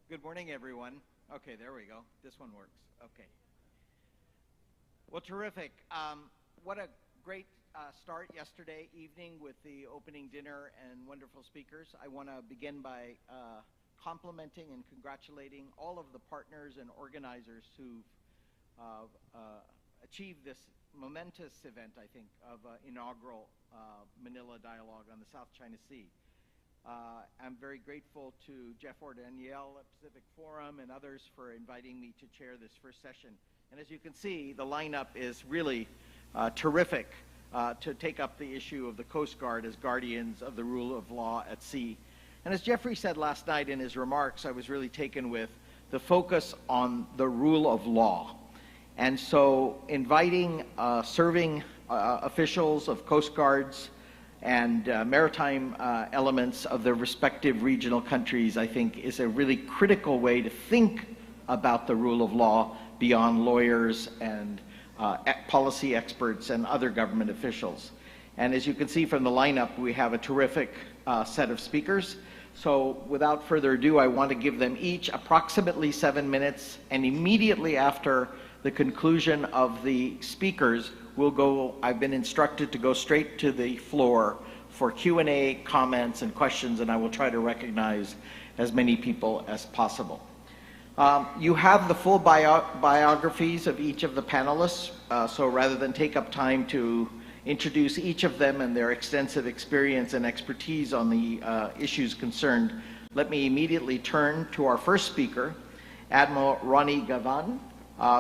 Good morning, everyone. Okay, there we go. This one works. Okay. Well, terrific. What a great start yesterday evening with the opening dinner and wonderful speakers. I want to begin by complimenting and congratulating all of the partners and organizers who've achieved this momentous event, I think, of inaugural Manila Dialogue on the South China Sea. I'm very grateful to Jeff Ordaniel at Pacific Forum and others for inviting me to chair this first session. And as you can see, the lineup is really terrific to take up the issue of the Coast Guard as guardians of the rule of law at sea. And as Jeffrey said last night in his remarks, I was really taken with the focus on the rule of law. And so inviting serving officials of Coast Guards and maritime elements of their respective regional countries, I think, is a really critical way to think about the rule of law beyond lawyers and policy experts and other government officials. And as you can see from the lineup, we have a terrific set of speakers. So without further ado, I want to give them each approximately 7 minutes, and immediately after the conclusion of the speakers, I've been instructed to go straight to the floor for Q&A, comments, and questions, and I will try to recognize as many people as possible. You have the full biographies of each of the panelists, so rather than take up time to introduce each of them and their extensive experience and expertise on the issues concerned, let me immediately turn to our first speaker, Admiral Ronnie Gavan,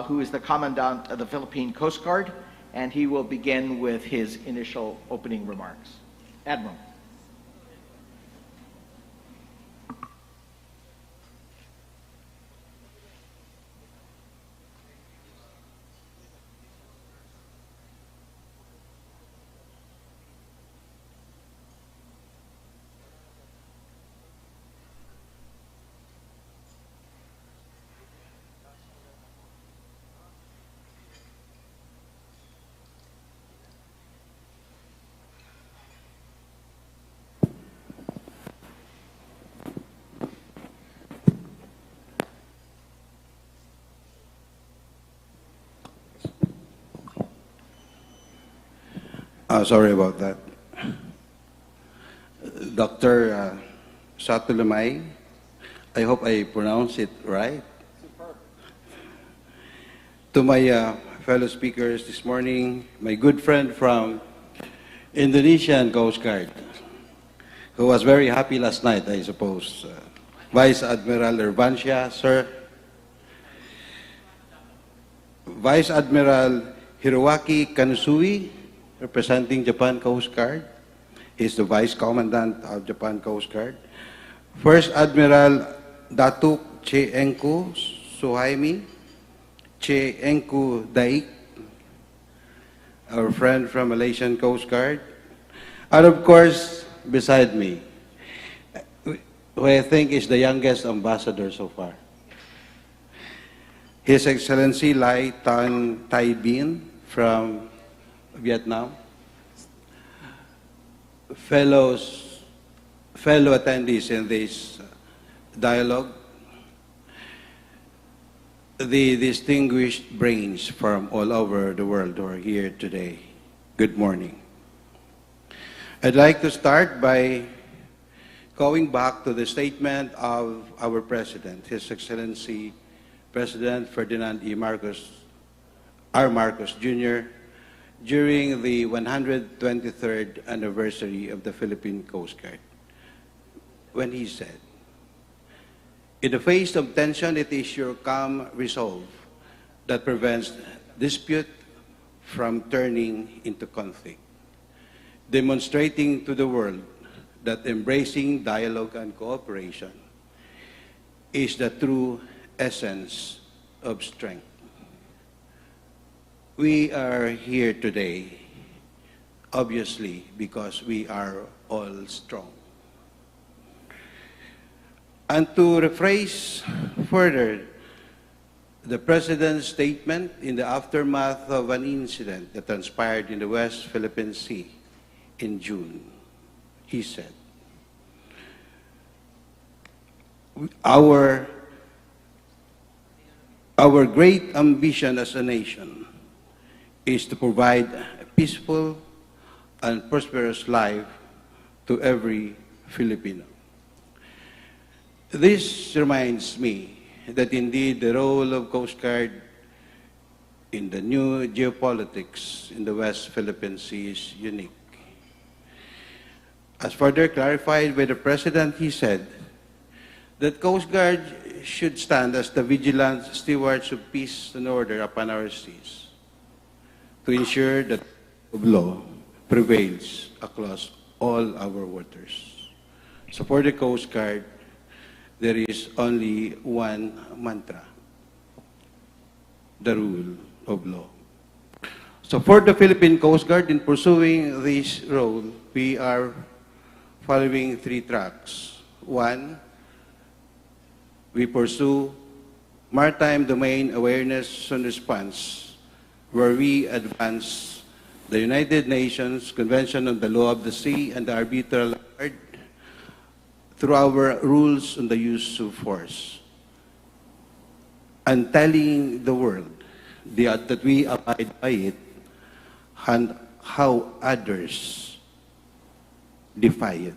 who is the Commandant of the Philippine Coast Guard, and he will begin with his initial opening remarks. Admiral. Sorry about that. Dr. Satulamay, I hope I pronounce it right. Superb. To my fellow speakers this morning, my good friend from Indonesian Coast Guard, who was very happy last night, I suppose. Vice Admiral Irvancia, sir. Vice Admiral Hiroaki Kanusui, representing Japan Coast Guard. He's the Vice Commandant of Japan Coast Guard. First Admiral Datuk Che Engku Suhaimi, Che Engku Daik, our friend from Malaysian Coast Guard. And of course, beside me, who I think is the youngest ambassador so far, His Excellency Lai Tan Tai Bien from Vietnam. Fellow attendees in this dialogue, the distinguished brains from all over the world who are here today, good morning. I'd like to start by going back to the statement of our President, His Excellency President Ferdinand E. Marcos, R. Marcos Jr., during the 123rd anniversary of the Philippine Coast Guard, when he said, "In the face of tension, it is your calm resolve that prevents dispute from turning into conflict, demonstrating to the world that embracing dialogue and cooperation is the true essence of strength." We are here today, obviously, because we are all strong. And to rephrase further the President's statement in the aftermath of an incident that transpired in the West Philippine Sea in June, he said, our Our great ambition as a nation is to provide a peaceful and prosperous life to every Filipino. This reminds me that indeed the role of Coast Guard in the new geopolitics in the West Philippine Sea is unique. As further clarified by the President, he said that Coast Guard should stand as the vigilant stewards of peace and order upon our seas to ensure that the rule of law prevails across all our waters. So for the Coast Guard, there is only one mantra: the rule of law. So for the Philippine Coast Guard, in pursuing this role, we are following 3 tracks. 1, we pursue maritime domain awareness and response, where we advance the United Nations Convention on the Law of the Sea and the Arbitral Award through our rules on the use of force, and telling the world that we abide by it and how others defy it.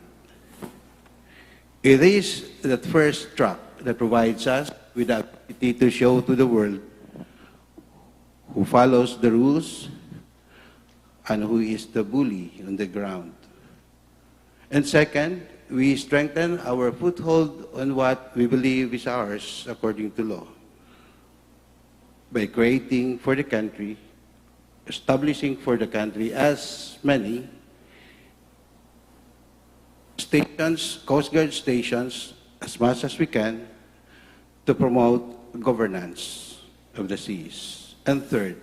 It is that first track that provides us with the ability to show to the world who follows the rules and who is the bully on the ground. And second, we strengthen our foothold on what we believe is ours according to law by creating for the country, establishing for the country as many stations, Coast Guard stations, as much as we can, to promote governance of the seas. And third,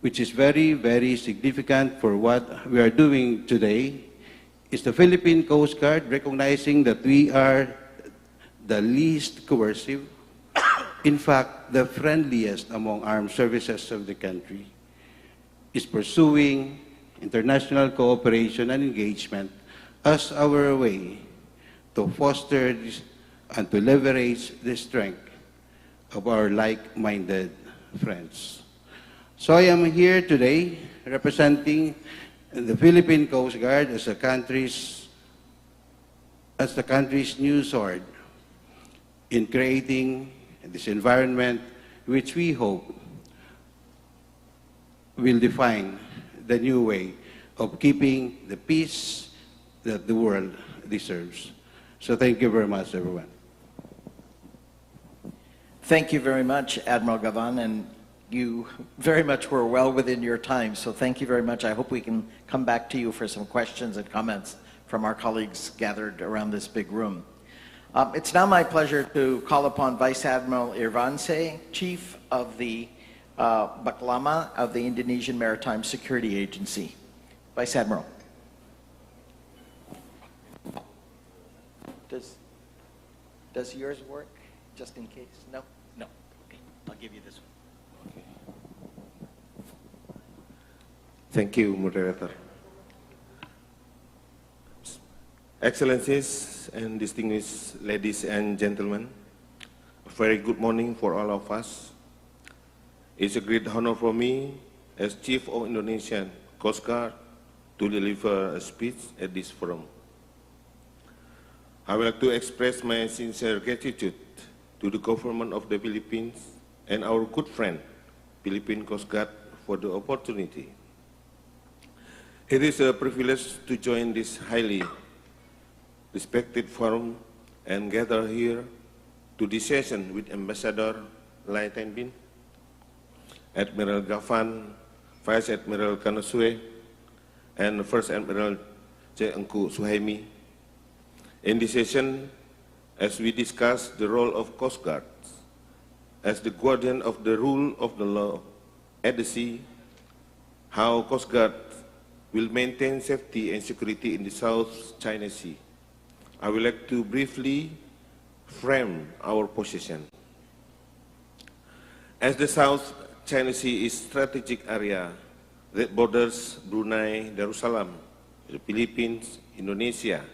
which is very, very significant for what we are doing today, is the Philippine Coast Guard recognizing that we are the least coercive, in fact, the friendliest among armed services of the country, is pursuing international cooperation and engagement as our way to foster this and to leverage the strength of our like-minded friends. So I am here today representing the Philippine Coast Guard as the country's new sword in creating this environment which we hope will define the new way of keeping the peace that the world deserves. So thank you very much, everyone. Thank you very much, Admiral Gavan, and you very much were well within your time, so thank you very much. I hope we can come back to you for some questions and comments from our colleagues gathered around this big room. It's now my pleasure to call upon Vice Admiral Irvanse, Chief of the Baklama of the Indonesian Maritime Security Agency. Vice Admiral. Does yours work, just in case? No? No. Okay, I'll give you this one. Okay. Thank you, Moderator. Excellencies and distinguished ladies and gentlemen, a very good morning for all of us. It's a great honor for me as Chief of Indonesian Coast Guard to deliver a speech at this forum. I would like to express my sincere gratitude to the government of the Philippines and our good friend, Philippine Coast Guard, for the opportunity. It is a privilege to join this highly respected forum and gather here to this session with Ambassador Lai Tan Bin, Admiral Gavan, Vice Admiral Kanasue, and First Admiral J. Engku Suhaimi. In this session, as we discuss the role of Coast Guard as the guardian of the rule of the law at the sea, how Coast Guard will maintain safety and security in the South China Sea, I would like to briefly frame our position. As the South China Sea is a strategic area that borders Brunei, Darussalam, the Philippines, Indonesia,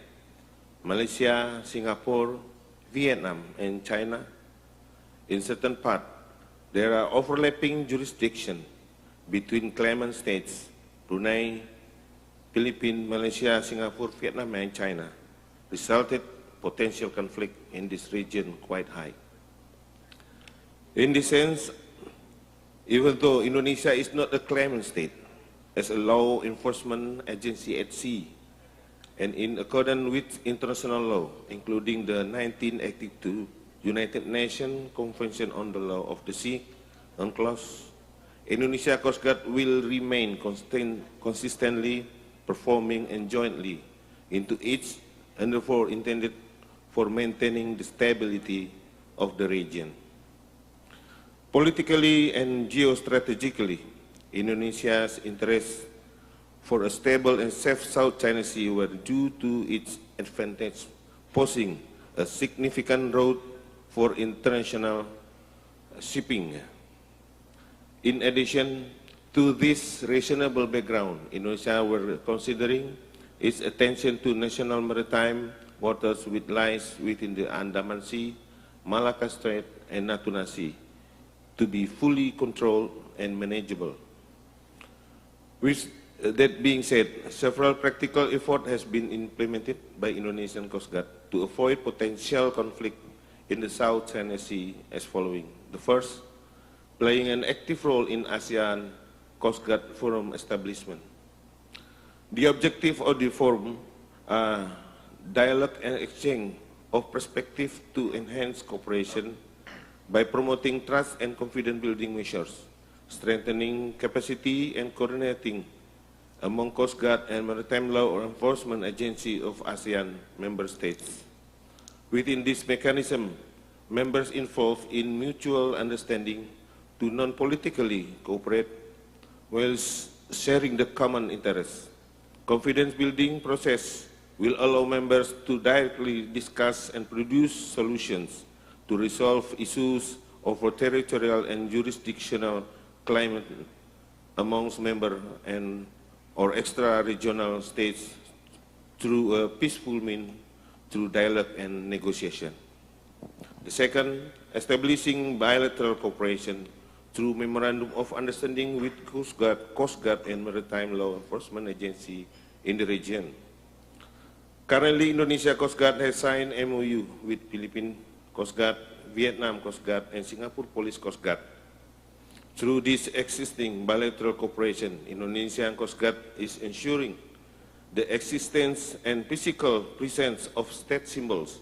Malaysia, Singapore, Vietnam, and China. In certain part, There are overlapping jurisdiction between claimant states, Brunei, Philippines, Malaysia, Singapore, Vietnam, and China, resulted potential conflict in this region quite high. In this sense, even though Indonesia is not a claimant state, as a law enforcement agency at sea, and in accordance with international law, including the 1982 United Nations Convention on the Law of the Sea, UNCLOS, Indonesia Coast Guard will remain consistently performing and jointly into its endeavor intended for maintaining the stability of the region. Politically and geostrategically, Indonesia's interests for a stable and safe South China Sea were due to its advantage, posing a significant road for international shipping. In addition to this reasonable background, Indonesia were considering its attention to national maritime waters which lies within the Andaman Sea, Malacca Strait, and Natuna Sea to be fully controlled and manageable. With that being said, several practical efforts has been implemented by Indonesian Coast Guard to avoid potential conflict in the South China Sea as following. The first, playing an active role in ASEAN Coast Guard Forum establishment. The objective of the forum are dialogue and exchange of perspective to enhance cooperation by promoting trust and confidence building measures, strengthening capacity and coordinating among Coast Guard and Maritime Law Enforcement Agency of ASEAN member states. Within this mechanism, members involved in mutual understanding to non-politically cooperate while sharing the common interests. Confidence building process will allow members to directly discuss and produce solutions to resolve issues over territorial and jurisdictional claimants amongst member and or extra-regional states through a peaceful means through dialogue and negotiation. The second, establishing bilateral cooperation through Memorandum of Understanding with Coast Guard and Maritime Law Enforcement Agency in the region. Currently, Indonesia Coast Guard has signed MOU with Philippine Coast Guard, Vietnam Coast Guard, and Singapore Police Coast Guard. Through this existing bilateral cooperation, Indonesian Coast Guard is ensuring the existence and physical presence of state symbols,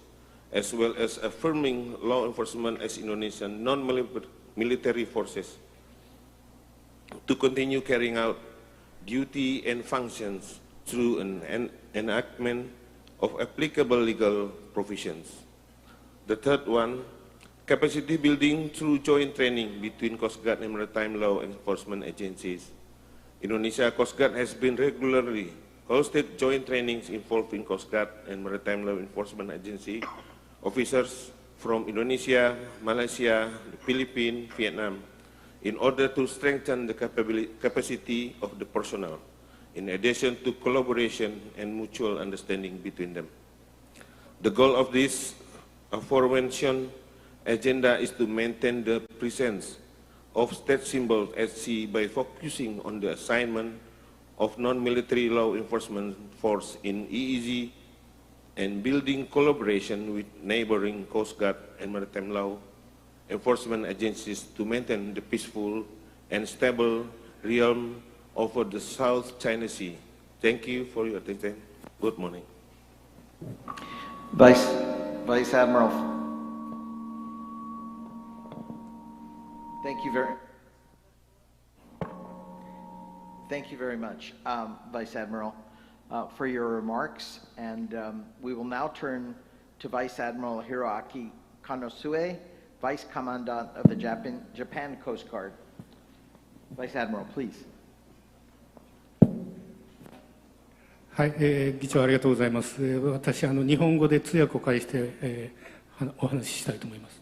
as well as affirming law enforcement as Indonesian non-military forces to continue carrying out duty and functions through an enactment of applicable legal provisions. The third one, capacity building through joint training between Coast Guard and Maritime Law Enforcement Agencies. Indonesia Coast Guard has been regularly hosted joint trainings involving Coast Guard and Maritime Law Enforcement Agency officers from Indonesia, Malaysia, the Philippines, Vietnam, in order to strengthen the capacity of the personnel, in addition to collaboration and mutual understanding between them. The goal of this aforementioned agenda is to maintain the presence of state symbols at sea by focusing on the assignment of non-military law enforcement force in EEZ and building collaboration with neighboring Coast Guard and Maritime Law Enforcement Agencies to maintain the peaceful and stable realm over the South China Sea. Thank you for your attention. Good morning. Vice Admiral. Thank you very much, Vice Admiral, for your remarks. And we will now turn to Vice Admiral Hiroaki Konosue, Vice Commandant of the Japan Coast Guard. Vice Admiral, please. はい、議長ありがとうございます。私日本語で通訳を介して、お話ししたいと思います。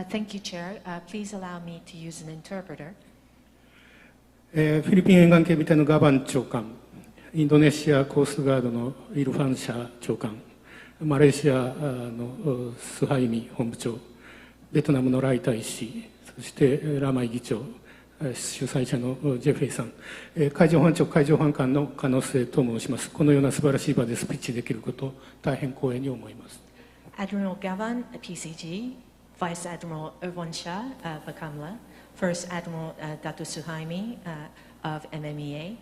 Thank you, Chair. Please allow me to use an interpreter. フィリピン沿岸警備隊のガバン長官、インドネシアコーストガードのイルファンシャ長官、マレーシアのスハイミ本部長、ベトナムのライ大使、そしてラマイ議長、主催者のジェフェイさん、海上保安庁海上保安官の可能性と申します。このような素晴らしい場でスピーチできることを大変光栄に思います。Admiral Gavan, PCG, Vice Admiral Irwan Shah, Bakamla, First Admiral Datu Suhaimi of MMEA,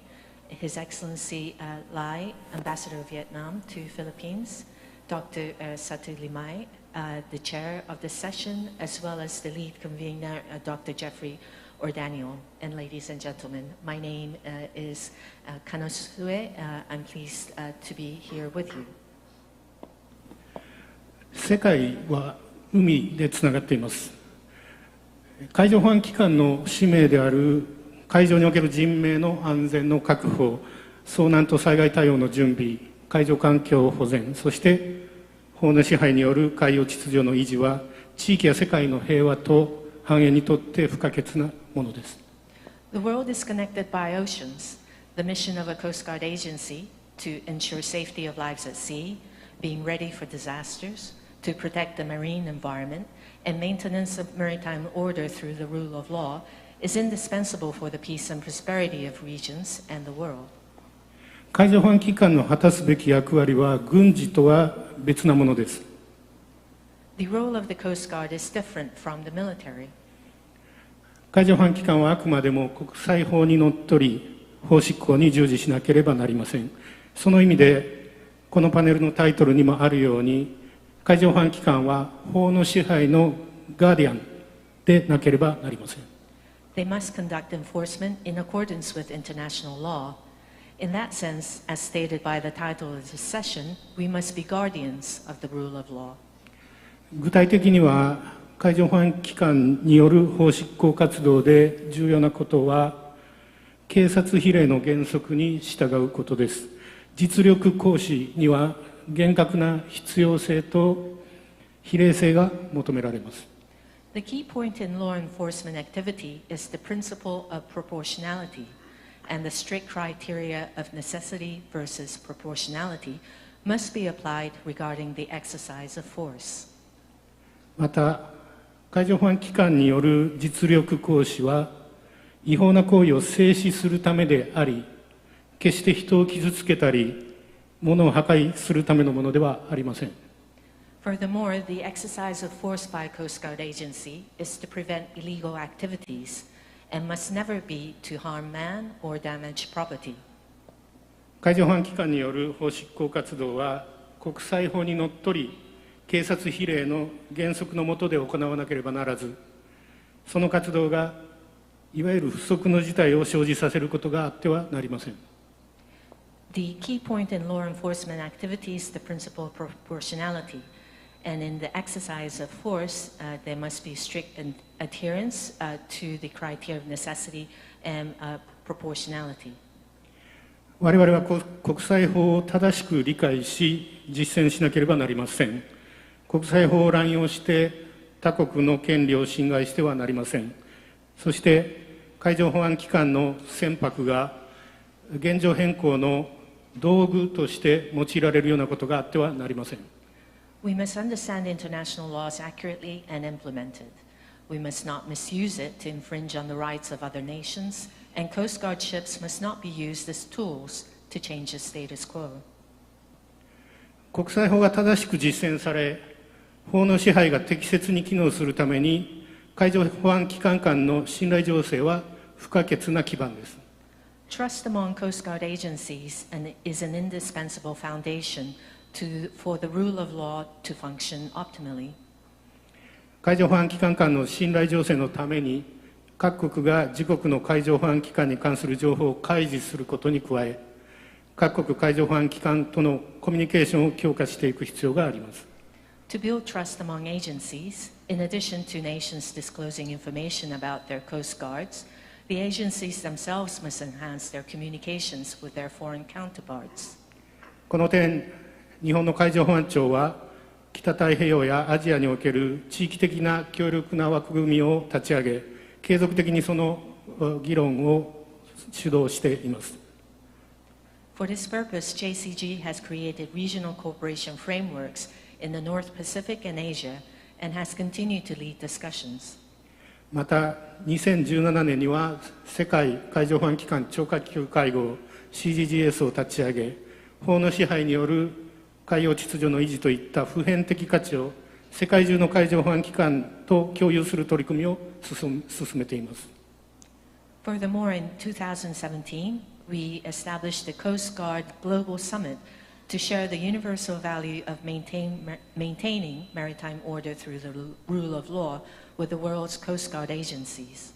His Excellency Lai, Ambassador of Vietnam to Philippines, Dr. Satu Limai, the chair of the session, as well as the lead convener, Dr. Jeffrey Ordaniel. And ladies and gentlemen, my name is Kanosue. I'm pleased to be here with you. 世界は海でつながっています。海上保安機関の使命である海上における人命の安全の確保、遭難と災害対応の準備、海上環境保全、そして法の支配による海洋秩序の維持は地域や世界の平和と繁栄にとって不可欠なものです。The world is connected by oceans. The mission of a Coast Guard agency to ensure safety of lives at sea, being ready for disasters, to protect the marine environment, and maintenance of maritime order through the rule of law is indispensable for the peace and prosperity of regions and the world. 海上保安機関の果たすべき役割は軍事とは別なものです。The role of the Coast Guard is different from the military. 海上保安機関はあくまでも国際法にのっとり法執行に従事しなければなりません。その意味でこのパネルのタイトルにもあるように、海上保安機関は法の支配のガーディアンでなければなりません。They must conduct enforcement in accordance with international law. In that sense, as stated by the title of this session, we must be guardians of the rule of law. 具体的には海上保安機関による法執行活動で重要なことは警察比例の原則に従うことです。実力行使には厳格な必要性と比例性が求められます。The key point in law enforcement activity is the principle of proportionality, and the strict criteria of necessity versus proportionality must be applied regarding the exercise of force. また、海上保安機関による実力行使は違法な行為を制止するためであり、決して人を傷つけたり、物を破壊するためのものではありません。Furthermore, the exercise of force by a Coast Guard agency is to prevent illegal activities and must never be to harm man or damage property. 海上保安機関による法執行活動は国際法にのっとり警察比例の原則の下で行わなければならず、その活動がいわゆる不測の事態を生じさせることがあってはなりません。The key point in law enforcement activity is the principle of proportionality, and in the exercise of force, there must be strict adherence to the criteria of necessity and proportionality. 我々は国際法を正しく理解し実践しなければなりません。国際法を乱用して他国の権利を侵害してはなりません。そして海上保安機関の船舶が現状変更の道具として用いられるようなことがあってはなりません。We must understand international laws accurately and implement it. We must not misuse it to infringe on the rights of other nations, and Coast Guard ships must not be used as tools to change the status quo. 国際法が正しく実践され、法の支配が適切に機能するために、海上保安機関間の信頼醸成は不可欠な基盤です。Trust among Coast Guard agencies is an indispensable foundation for the rule of law to function optimally. 海上保安機関間の信頼醸成のために、各国が自国の海上保安機関に関する情報を開示することに加え、各国海上保安機関とのコミュニケーションを強化していく必要があります。To build trust among agencies, in addition to nations disclosing information about their coast guards, the agencies themselves must enhance their communications with their foreign counterparts. この点、日本の海上保安庁は北太平洋やアジアにおける地域的な協力な枠組みを立ち上げ、継続的にその議論を主導しています。For this purpose, JCG has created regional cooperation frameworks in the North Pacific and Asia and has continued to lead discussions. また2017年には世界海上保安機関超下級会合 CGGS を立ち上げ、法の支配による海洋秩序の維持といった普遍的価値を世界中の海上保安機関と共有する取り組みを進めています。Furthermore, in 2017, we established the Coast Guard Global Summit to share the universal value of maintaining maritime order through the rule of law with the world's Coast Guard agencies.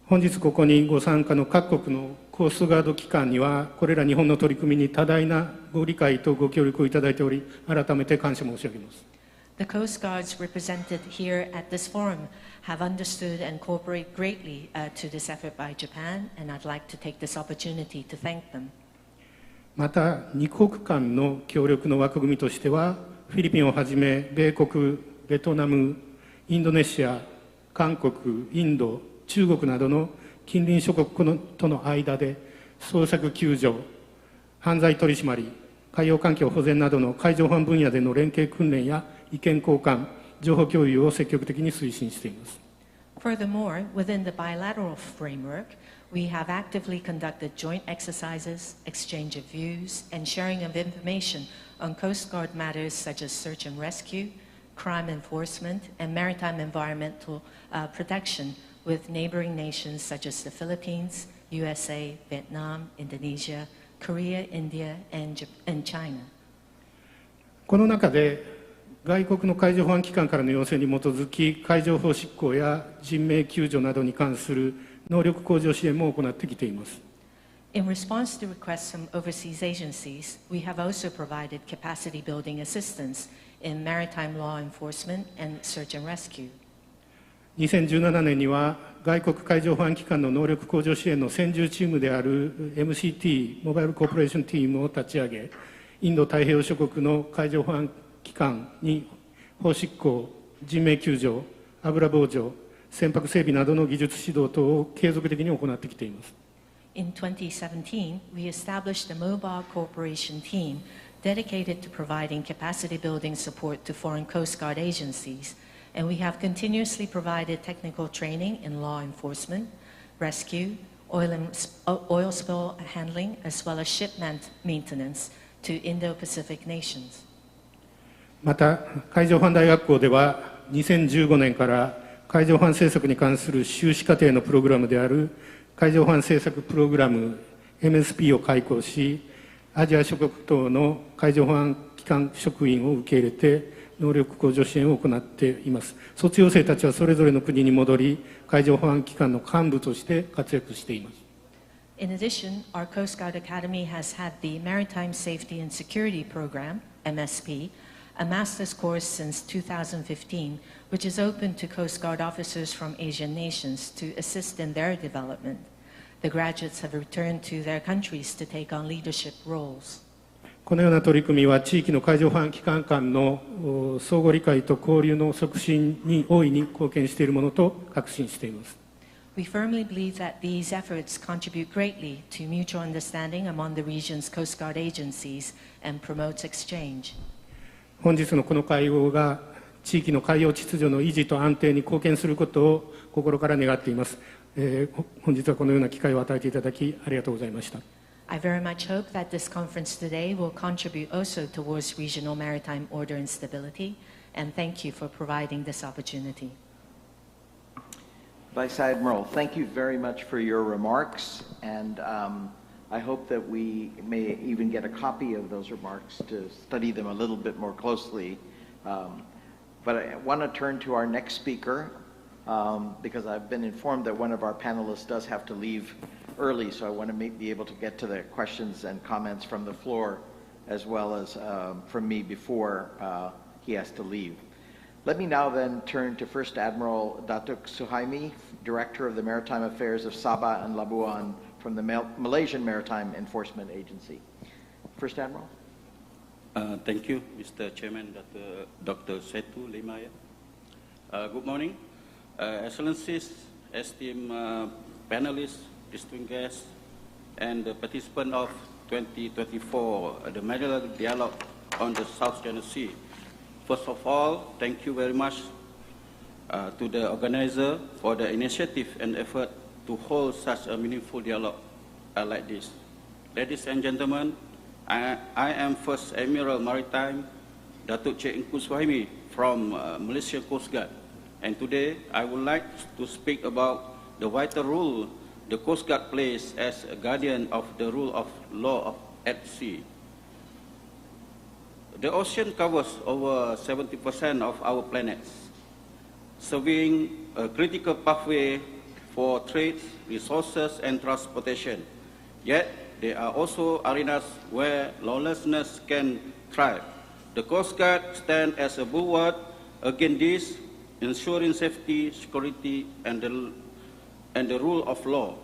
本日ここにご参加の各国のコーストガード機関には、これら日本の取り組みに多大なご理解とご協力をいただいており、改めて感謝申し上げます。The Coast Guards represented here at this forum have understood and cooperate greatly to this effort by Japan, and I'd like to take this opportunity to thank them. また、2国間の協力の枠組みとしては、フィリピンをはじめ、米国、ベトナム、インドネシア、韓国、インド、中国などの近隣諸国との間で、捜索救助、犯罪取締り、海洋環境保全などの海上保安分野での連携訓練や意見交換、情報共有を積極的に推進しています。Furthermore, within the bilateral framework, we have actively conducted joint exercises, exchange of views, and sharing of information on Coast Guard matters such as search and rescue, crime enforcement, and maritime environmental protection with neighboring nations such as the Philippines, USA, Vietnam, Indonesia, Korea, India, and China. この中で、外国の海上保安機関からの要請に基づき、海上法執行や人命救助などに関する能力向上支援も行ってきています。In response to requests from overseas agencies, we have also provided capacity building assistance in maritime law enforcement and search and rescue. 2017年には外国海上保安機関の能力向上支援の専従チームである MCT モバイルコーポレーションチームを立ち上げ、インド太平洋諸国の海上保安機関に法執行、人命救助、油防除、船舶整備などの技術指導等を継続的に行ってきています。In 2017, we established a mobile cooperation team dedicated to providing capacity building support to foreign Coast Guard agencies, and we have continuously provided technical training in law enforcement, rescue, oil spill handling, as well as ship maintenance to Indo-Pacific nations. また、海上保安大学校では2015年から海上保安政策に関する修士課程のプログラムである海上保安政策プログラム MSP を開講し、アジア諸国等の海上保安機関職員を受け入れて能力向上支援を行っています。卒業生たちはそれぞれの国に戻り、海上保安機関の幹部として活躍しています。In addition, our Coast Guard Academy has had the Maritime Safety and Security Program, MSP, a master's course since 2015, which is open to Coast Guard officers from Asian nations to assist in their development. The graduates have returned to their countries to take on leadership roles. このような取り組みは地域の海上保安機関間の相互理解と交流の促進に大いに貢献しているものと確信しています。We firmly believe that these efforts contribute greatly to mutual understanding among the region's Coast Guard agencies and promotes exchange. 本日のこの会合が地域の海洋秩序の維持と安定に貢献することを心から願っています。本日はこのような機会を与えていただきありがとうございました。I very much hope that this conference today will contribute also towards regional maritime order and stability, and thank you for providing this opportunity. Vice Admiral, thank you very much for your remarks, and I hope that we may even get a copy of those remarks to study them a little bit more closely. But I want to turn to our next speaker because I've been informed that one of our panelists does have to leave early, so I want to be able to get to the questions and comments from the floor as well as from me before he has to leave. Let me now then turn to First Admiral Datuk Suhaimi, Director of the Maritime Affairs of Sabah and Labuan from the Malaysian Maritime Enforcement Agency. First Admiral. Thank you, Mr. Chairman, Dr. Setu Limaya. Good morning, Excellencies, esteemed panelists, distinguished guests, and the participants of 2024, the Manila Dialogue on the South China Sea. First of all, thank you very much to the organizer for the initiative and effort to hold such a meaningful dialogue like this. Ladies and gentlemen, I am First Admiral Maritime Datuk Cik Engku Suhaimi from Malaysian Coast Guard, and today I would like to speak about the vital role the Coast Guard plays as a guardian of the rule of law at sea. The ocean covers over 70% of our planet, serving a critical pathway for trade, resources, and transportation. Yet, there are also arenas where lawlessness can thrive. The Coast Guard stands as a bulwark against this, ensuring safety, security, and the rule of law.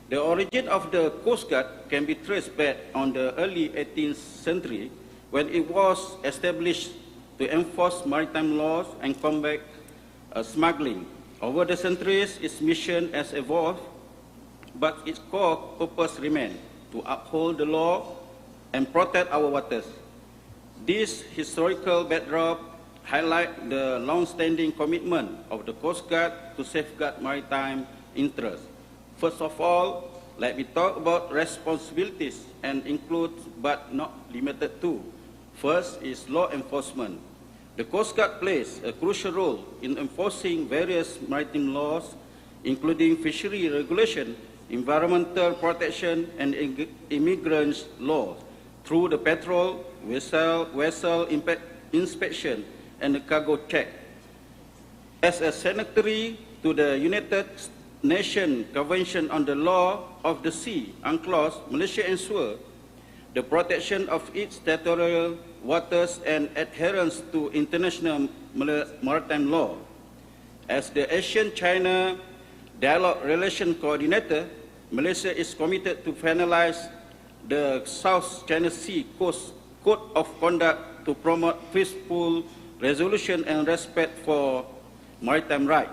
The origin of the Coast Guard can be traced back on the early 18th century, when it was established to enforce maritime laws and combat smuggling. Over the centuries, its mission has evolved, but its core purpose remains to uphold the law and protect our waters. This historical backdrop highlights the long-standing commitment of the Coast Guard to safeguard maritime interests. First of all, let me talk about responsibilities and include but not limited to. First is law enforcement. The Coast Guard plays a crucial role in enforcing various maritime laws, including fishery regulation, environmental protection, and immigrants laws, through the patrol, vessel inspection, and the cargo check. As a signatory to the United Nations Convention on the Law of the Sea, UNCLOS, Malaysia ensures the protection of its territorial waters and adherence to international maritime law. As the Asian-China Dialogue Relation Coordinator, Malaysia is committed to finalize the South China Sea Coast Code of Conduct to promote peaceful resolution and respect for maritime rights.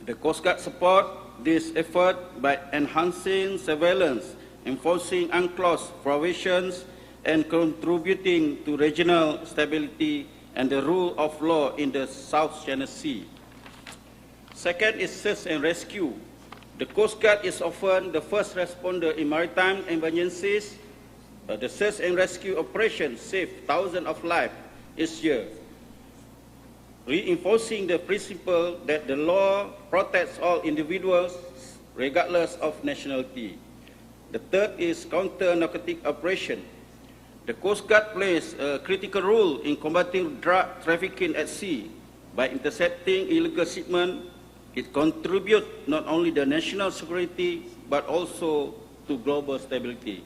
The Coast Guard supports this effort by enhancing surveillance, enforcing UNCLOS provisions, and contributing to regional stability and the rule of law in the South China Sea. Second is search and rescue. The Coast Guard is often the first responder in maritime emergencies. The search and rescue operations save thousands of lives each year, reinforcing the principle that the law protects all individuals regardless of nationality. The third is counter-narcotic operation. The Coast Guard plays a critical role in combating drug trafficking at sea. By intercepting illegal shipment, it contributes not only to national security, but also to global stability.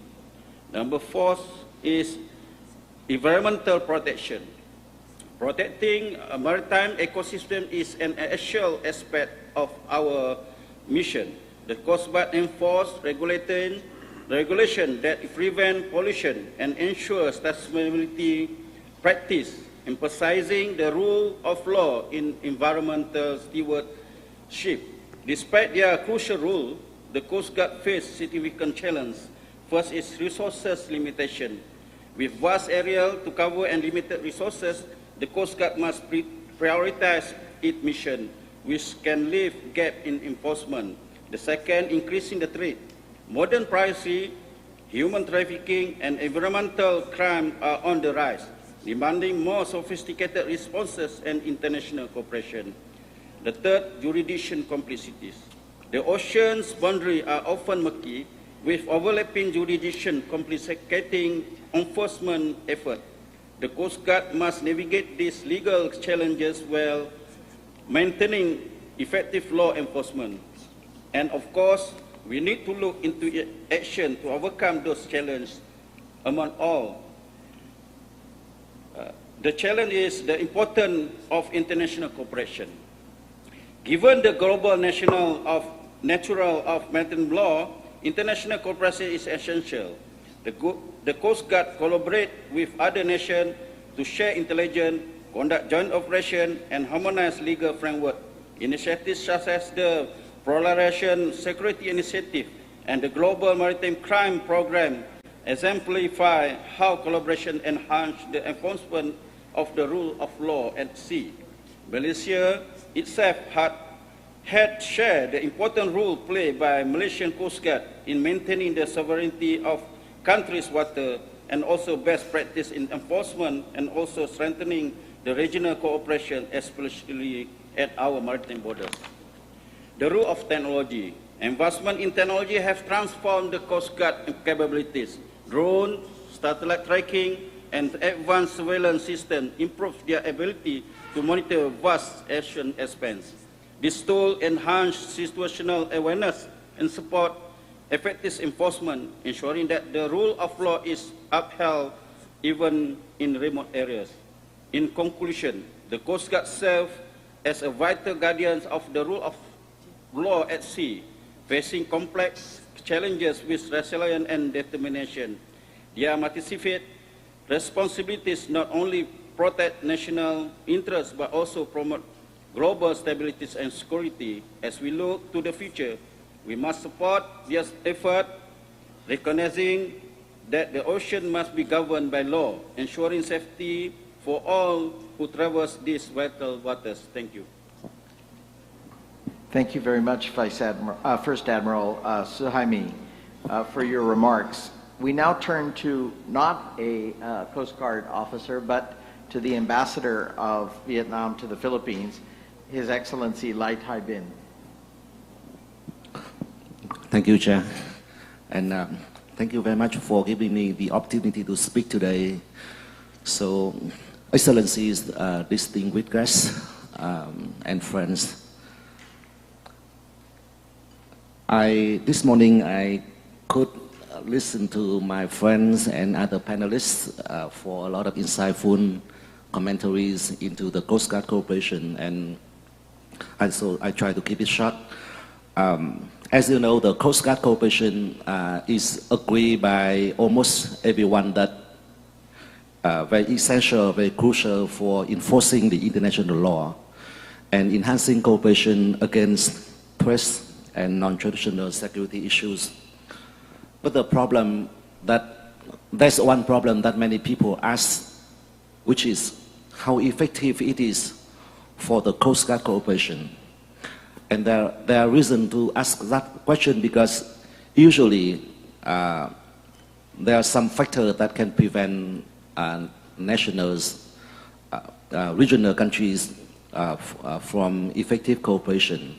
Number four is environmental protection. Protecting a maritime ecosystem is an essential aspect of our mission. The Coast Guard enforces regulation that prevent pollution and ensure sustainability practice, emphasizing the rule of law in environmental stewardship. Despite their crucial role, the Coast Guard faces significant challenges. First is resources limitation. With vast area to cover and limited resources, the Coast Guard must prioritize its mission, which can leave gap in enforcement. The second, increasing the threat. Modern piracy, human trafficking, and environmental crime are on the rise, demanding more sophisticated responses and international cooperation. The third, jurisdiction complexities. The ocean's boundaries are often murky, with overlapping jurisdiction complicating enforcement effort. The Coast Guard must navigate these legal challenges while maintaining effective law enforcement. And of course, we need to look into action to overcome those challenges. Among all, the challenge is the importance of international cooperation. Given the global nature of maritime law, international cooperation is essential. The Coast Guard collaborates with other nations to share intelligence, conduct joint operations, and harmonize legal framework. Initiatives such as the Proliferation Security Initiative and the Global Maritime Crime Program exemplify how collaboration enhances the enforcement of the rule of law at sea. Malaysia itself had shared the important role played by Malaysian Coast Guard in maintaining the sovereignty of countries' water and also best practice in enforcement and also strengthening the regional cooperation, especially at our maritime borders. The role of technology. Investment in technology have transformed the Coast Guard capabilities. Drones, satellite tracking, and advanced surveillance systems improve their ability to monitor vast ocean expanse. This tool enhance situational awareness and support effective enforcement, ensuring that the rule of law is upheld even in remote areas. In conclusion, the Coast Guard serves as a vital guardian of the rule of law at sea, facing complex challenges with resilience and determination. Their multifaceted responsibilities not only protect national interests but also promote global stability and security. As we look to the future, we must support their effort, recognizing that the ocean must be governed by law, ensuring safety for all who traverse these vital waters. Thank you. Thank you very much, First Admiral Suhaimi, for your remarks. We now turn to not a Coast Guard officer, but to the Ambassador of Vietnam to the Philippines, His Excellency Lai Tai Bin. Thank you, Chair. And thank you very much for giving me the opportunity to speak today. So, Excellencies, distinguished guests, and friends, this morning I could listen to my friends and other panelists for a lot of insightful commentaries into the Coast Guard cooperation, and so I try to keep it short. As you know, the Coast Guard cooperation is agreed by almost everyone that very essential, very crucial for enforcing the international law and enhancing cooperation against threats and non-traditional security issues. But the problem there's one problem that many people ask, which is how effective it is for the Coast Guard cooperation. And there are reasons to ask that question because usually there are some factors that can prevent nationals, regional countries from effective cooperation.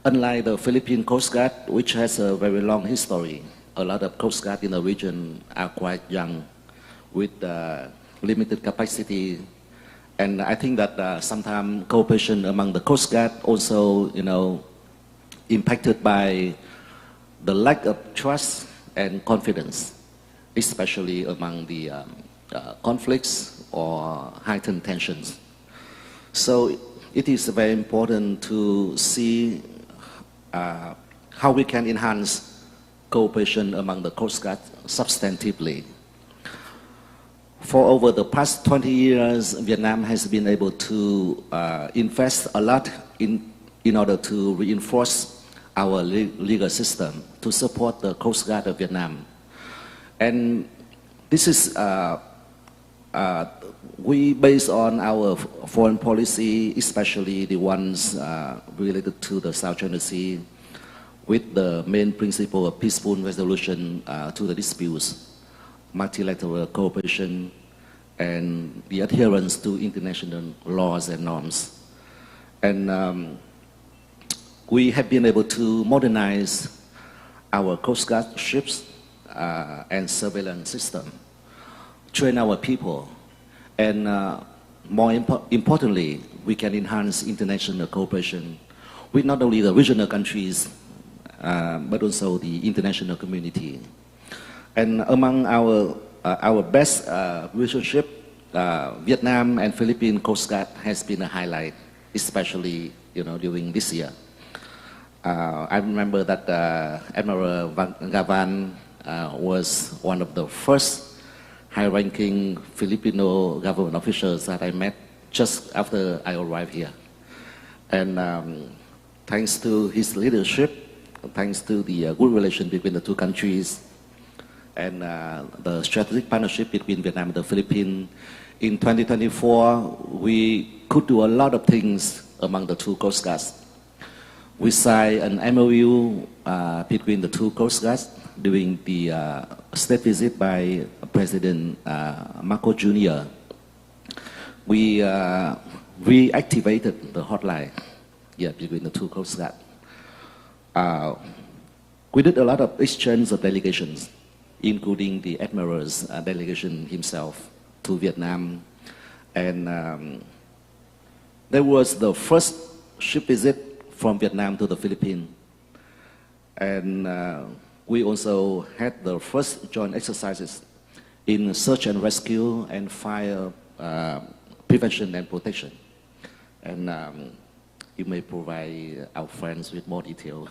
Unlike the Philippine Coast Guard, which has a very long history, a lot of Coast Guard in the region are quite young with limited capacity. And I think that sometimes cooperation among the Coast Guard also, impacted by the lack of trust and confidence, especially among the conflicts or heightened tensions. So it is very important to see how we can enhance cooperation among the Coast Guard substantively. For over the past 20 years, Vietnam has been able to invest a lot in order to reinforce our legal system to support the Coast Guard of Vietnam. And this is, we based on our foreign policy, especially the ones related to the South China Sea, with the main principle of peaceful resolution to the disputes, multilateral cooperation, and the adherence to international laws and norms. And we have been able to modernize our Coast Guard ships and surveillance system, train our people, and more importantly, we can enhance international cooperation with not only the regional countries, but also the international community. And among our best relationship, Vietnam and Philippine Coast Guard has been a highlight, especially during this year. I remember that Admiral Gavan was one of the first high-ranking Filipino government officials that I met just after I arrived here. And thanks to his leadership, thanks to the good relation between the two countries, and the strategic partnership between Vietnam and the Philippines, in 2024, we could do a lot of things among the two Coast Guards. We signed an MOU between the two Coast Guards during the state visit by President Marco Jr. We reactivated the hotline between the two Coast Guards. We did a lot of exchange of delegations, including the Admiral's delegation himself to Vietnam. And there was the first ship visit from Vietnam to the Philippines. And we also had the first joint exercises in search and rescue and fire prevention and protection. And you may provide our friends with more detail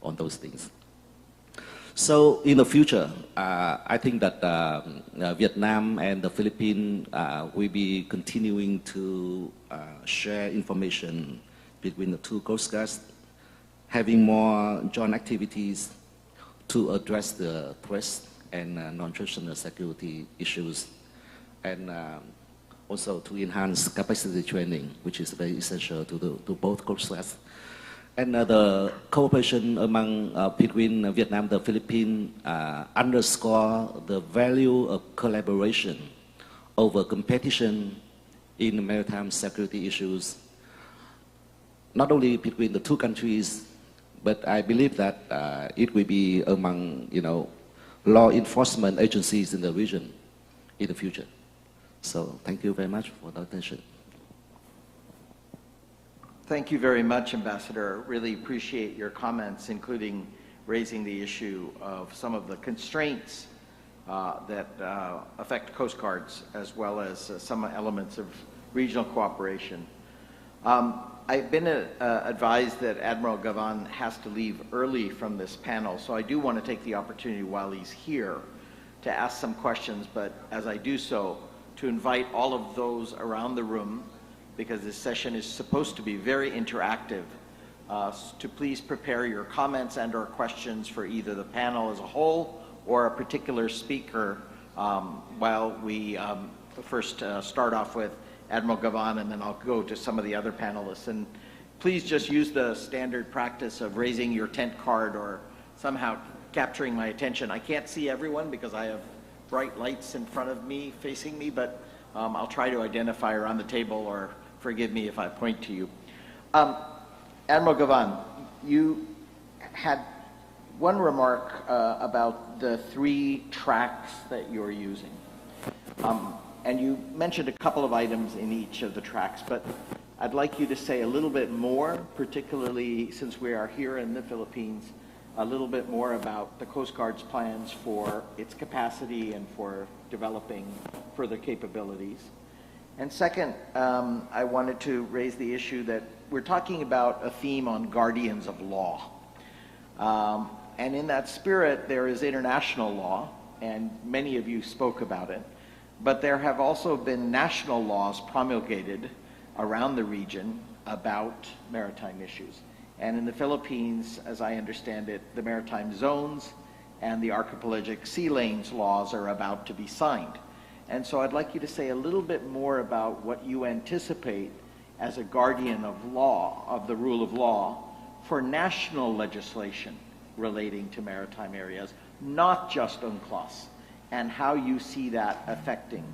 on those things. So in the future, I think that Vietnam and the Philippines will be continuing to share information between the two Coast Guards, having more joint activities to address the threats and non-traditional security issues, and also to enhance capacity training, which is very essential to both Coast Guards. And the cooperation among between Vietnam and the Philippines underscore the value of collaboration over competition in maritime security issues, not only between the two countries, but I believe that it will be among law enforcement agencies in the region in the future. So thank you very much for the attention. Thank you very much, Ambassador. Really appreciate your comments, including raising the issue of some of the constraints that affect Coast Guards, as well as some elements of regional cooperation. I've been advised that Admiral Gavan has to leave early from this panel, so I do want to take the opportunity while he's here to ask some questions, but as I do so, to invite all of those around the room, because this session is supposed to be very interactive, to please prepare your comments and or questions for either the panel as a whole or a particular speaker while we first start off with Admiral Gavan, and then I'll go to some of the other panelists. And please just use the standard practice of raising your tent card or somehow capturing my attention. I can't see everyone because I have bright lights in front of me, facing me, but I'll try to identify around the table, or forgive me if I point to you. Admiral Gavan, you had one remark about the 3 tracks that you're using. And you mentioned a couple of items in each of the tracks, but I'd like you to say a little bit more, particularly since we are here in the Philippines, a little bit more about the Coast Guard's plans for its capacity and for developing further capabilities. And second, I wanted to raise the issue that we're talking about a theme on guardians of law. And in that spirit, there is international law, and many of you spoke about it, but there have also been national laws promulgated around the region about maritime issues. And in the Philippines, as I understand it, the maritime zones and the archipelagic sea lanes laws are about to be signed. And so I'd like you to say a little bit more about what you anticipate as a guardian of law, of the rule of law, for national legislation relating to maritime areas, not just UNCLOS, and how you see that affecting.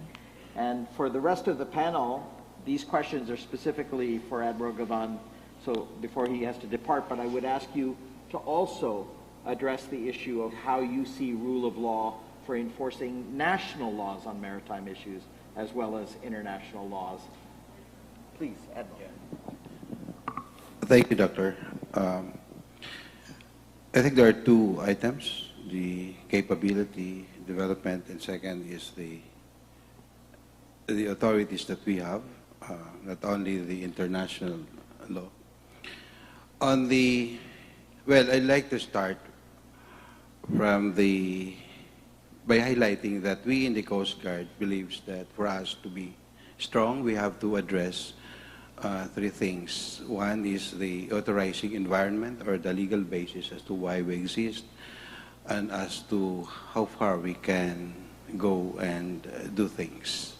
And for the rest of the panel, these questions are specifically for Admiral Gavan, so before he has to depart, but I would ask you to also address the issue of how you see rule of law for enforcing national laws on maritime issues, as well as international laws. Please, Admiral. Thank you, Doctor. I think there are 2 items, the capability development, and second is the authorities that we have, not only the international law. Well, I'd like to start from by highlighting that we in the Coast Guard believes that for us to be strong, we have to address 3 things. One is the authorizing environment, or the legal basis as to why we exist, and as to how far we can go and do things.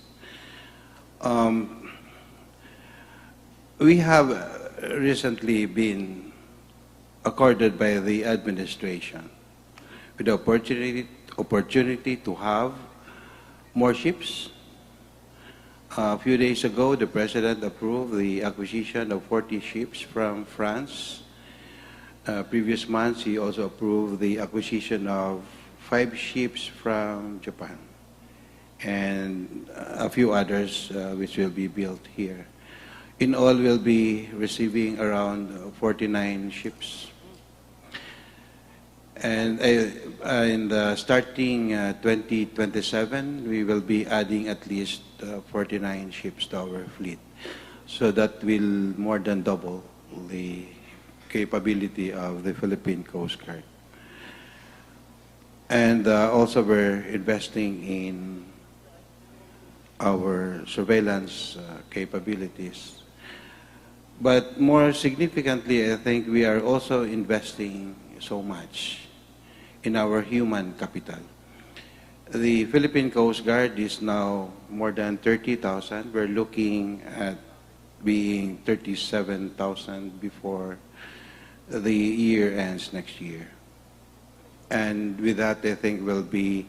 We have recently been accorded by the administration with the opportunity to have more ships. A few days ago, the President approved the acquisition of 40 ships from France. Previous months, he also approved the acquisition of 5 ships from Japan and a few others which will be built here. In all, we'll be receiving around 49 ships. And starting 2027, we will be adding at least 49 ships to our fleet. So that will more than double the capability of the Philippine Coast Guard. And also we're investing in our surveillance capabilities. But more significantly, I think we are also investing so much in our human capital. The Philippine Coast Guard is now more than 30,000. We're looking at being 37,000 before the year ends next year. And with that, I think we'll be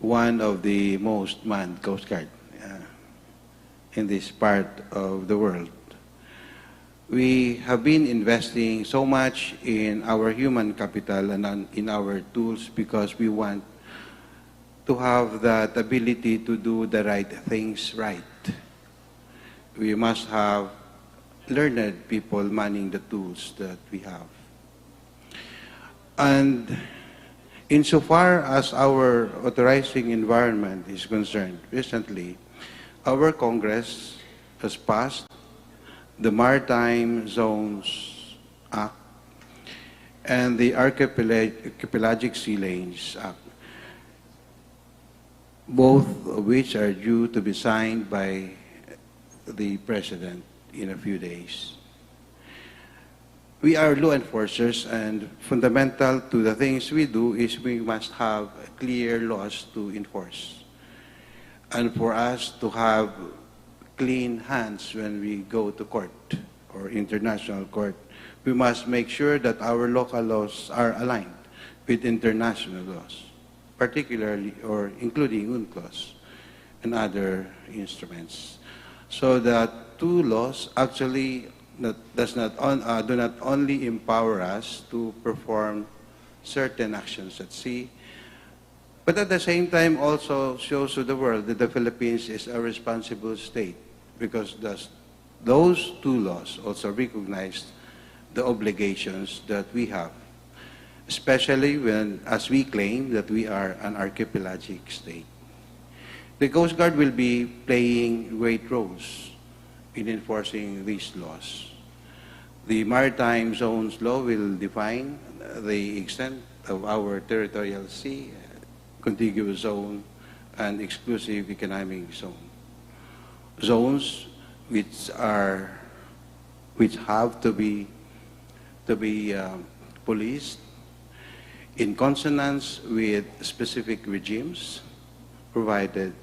one of the most manned Coast Guard in this part of the world. We have been investing so much in our human capital and in our tools because we want to have that ability to do the right things right. We must have learned people manning the tools that we have. And insofar as our authorizing environment is concerned, recently, our Congress has passed the Maritime Zones Act and the Archipelagic Sea Lanes Act, both of which are due to be signed by the President in a few days. We are law enforcers, and fundamental to the things we do is we must have clear laws to enforce. And for us to have clean hands when we go to court or international court, we must make sure that our local laws are aligned with international laws, particularly or including UNCLOS and other instruments. So that two laws actually do not only empower us to perform certain actions at sea, but at the same time also shows to the world that the Philippines is a responsible state, because those two laws also recognize the obligations that we have, especially when, as we claim, that we are an archipelagic state. The Coast Guard will be playing great roles in enforcing these laws. The Maritime Zones Law will define the extent of our territorial sea, contiguous zone, and exclusive economic zone. Zones which have to be policed in consonance with specific regimes provided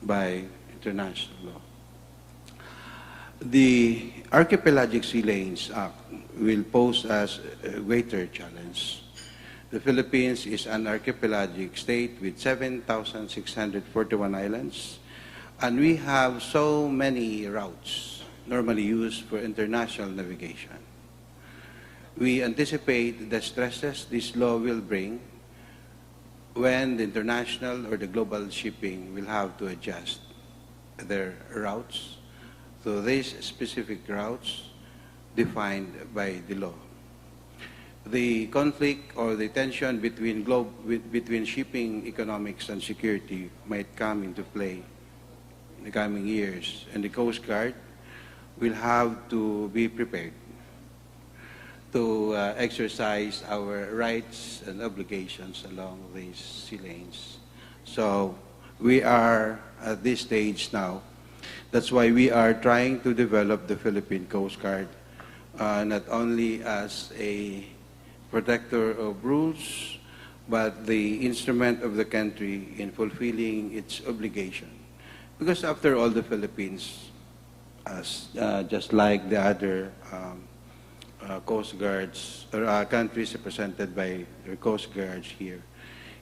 by international law. The Archipelagic Sea Lanes Act will pose us a greater challenge. The Philippines is an archipelagic state with 7,641 islands, and we have so many routes normally used for international navigation. We anticipate the stresses this law will bring when the international or the global shipping will have to adjust their routes to these specific routes defined by the law. The conflict or the tension between shipping economics and security might come into play in the coming years, and the Coast Guard will have to be prepared to exercise our rights and obligations along these sea lanes. So we are at this stage now. That's why we are trying to develop the Philippine Coast Guard not only as a protector of rules, but the instrument of the country in fulfilling its obligation. Because after all, the Philippines us, just like the other Coast Guards or countries represented by the Coast Guards here,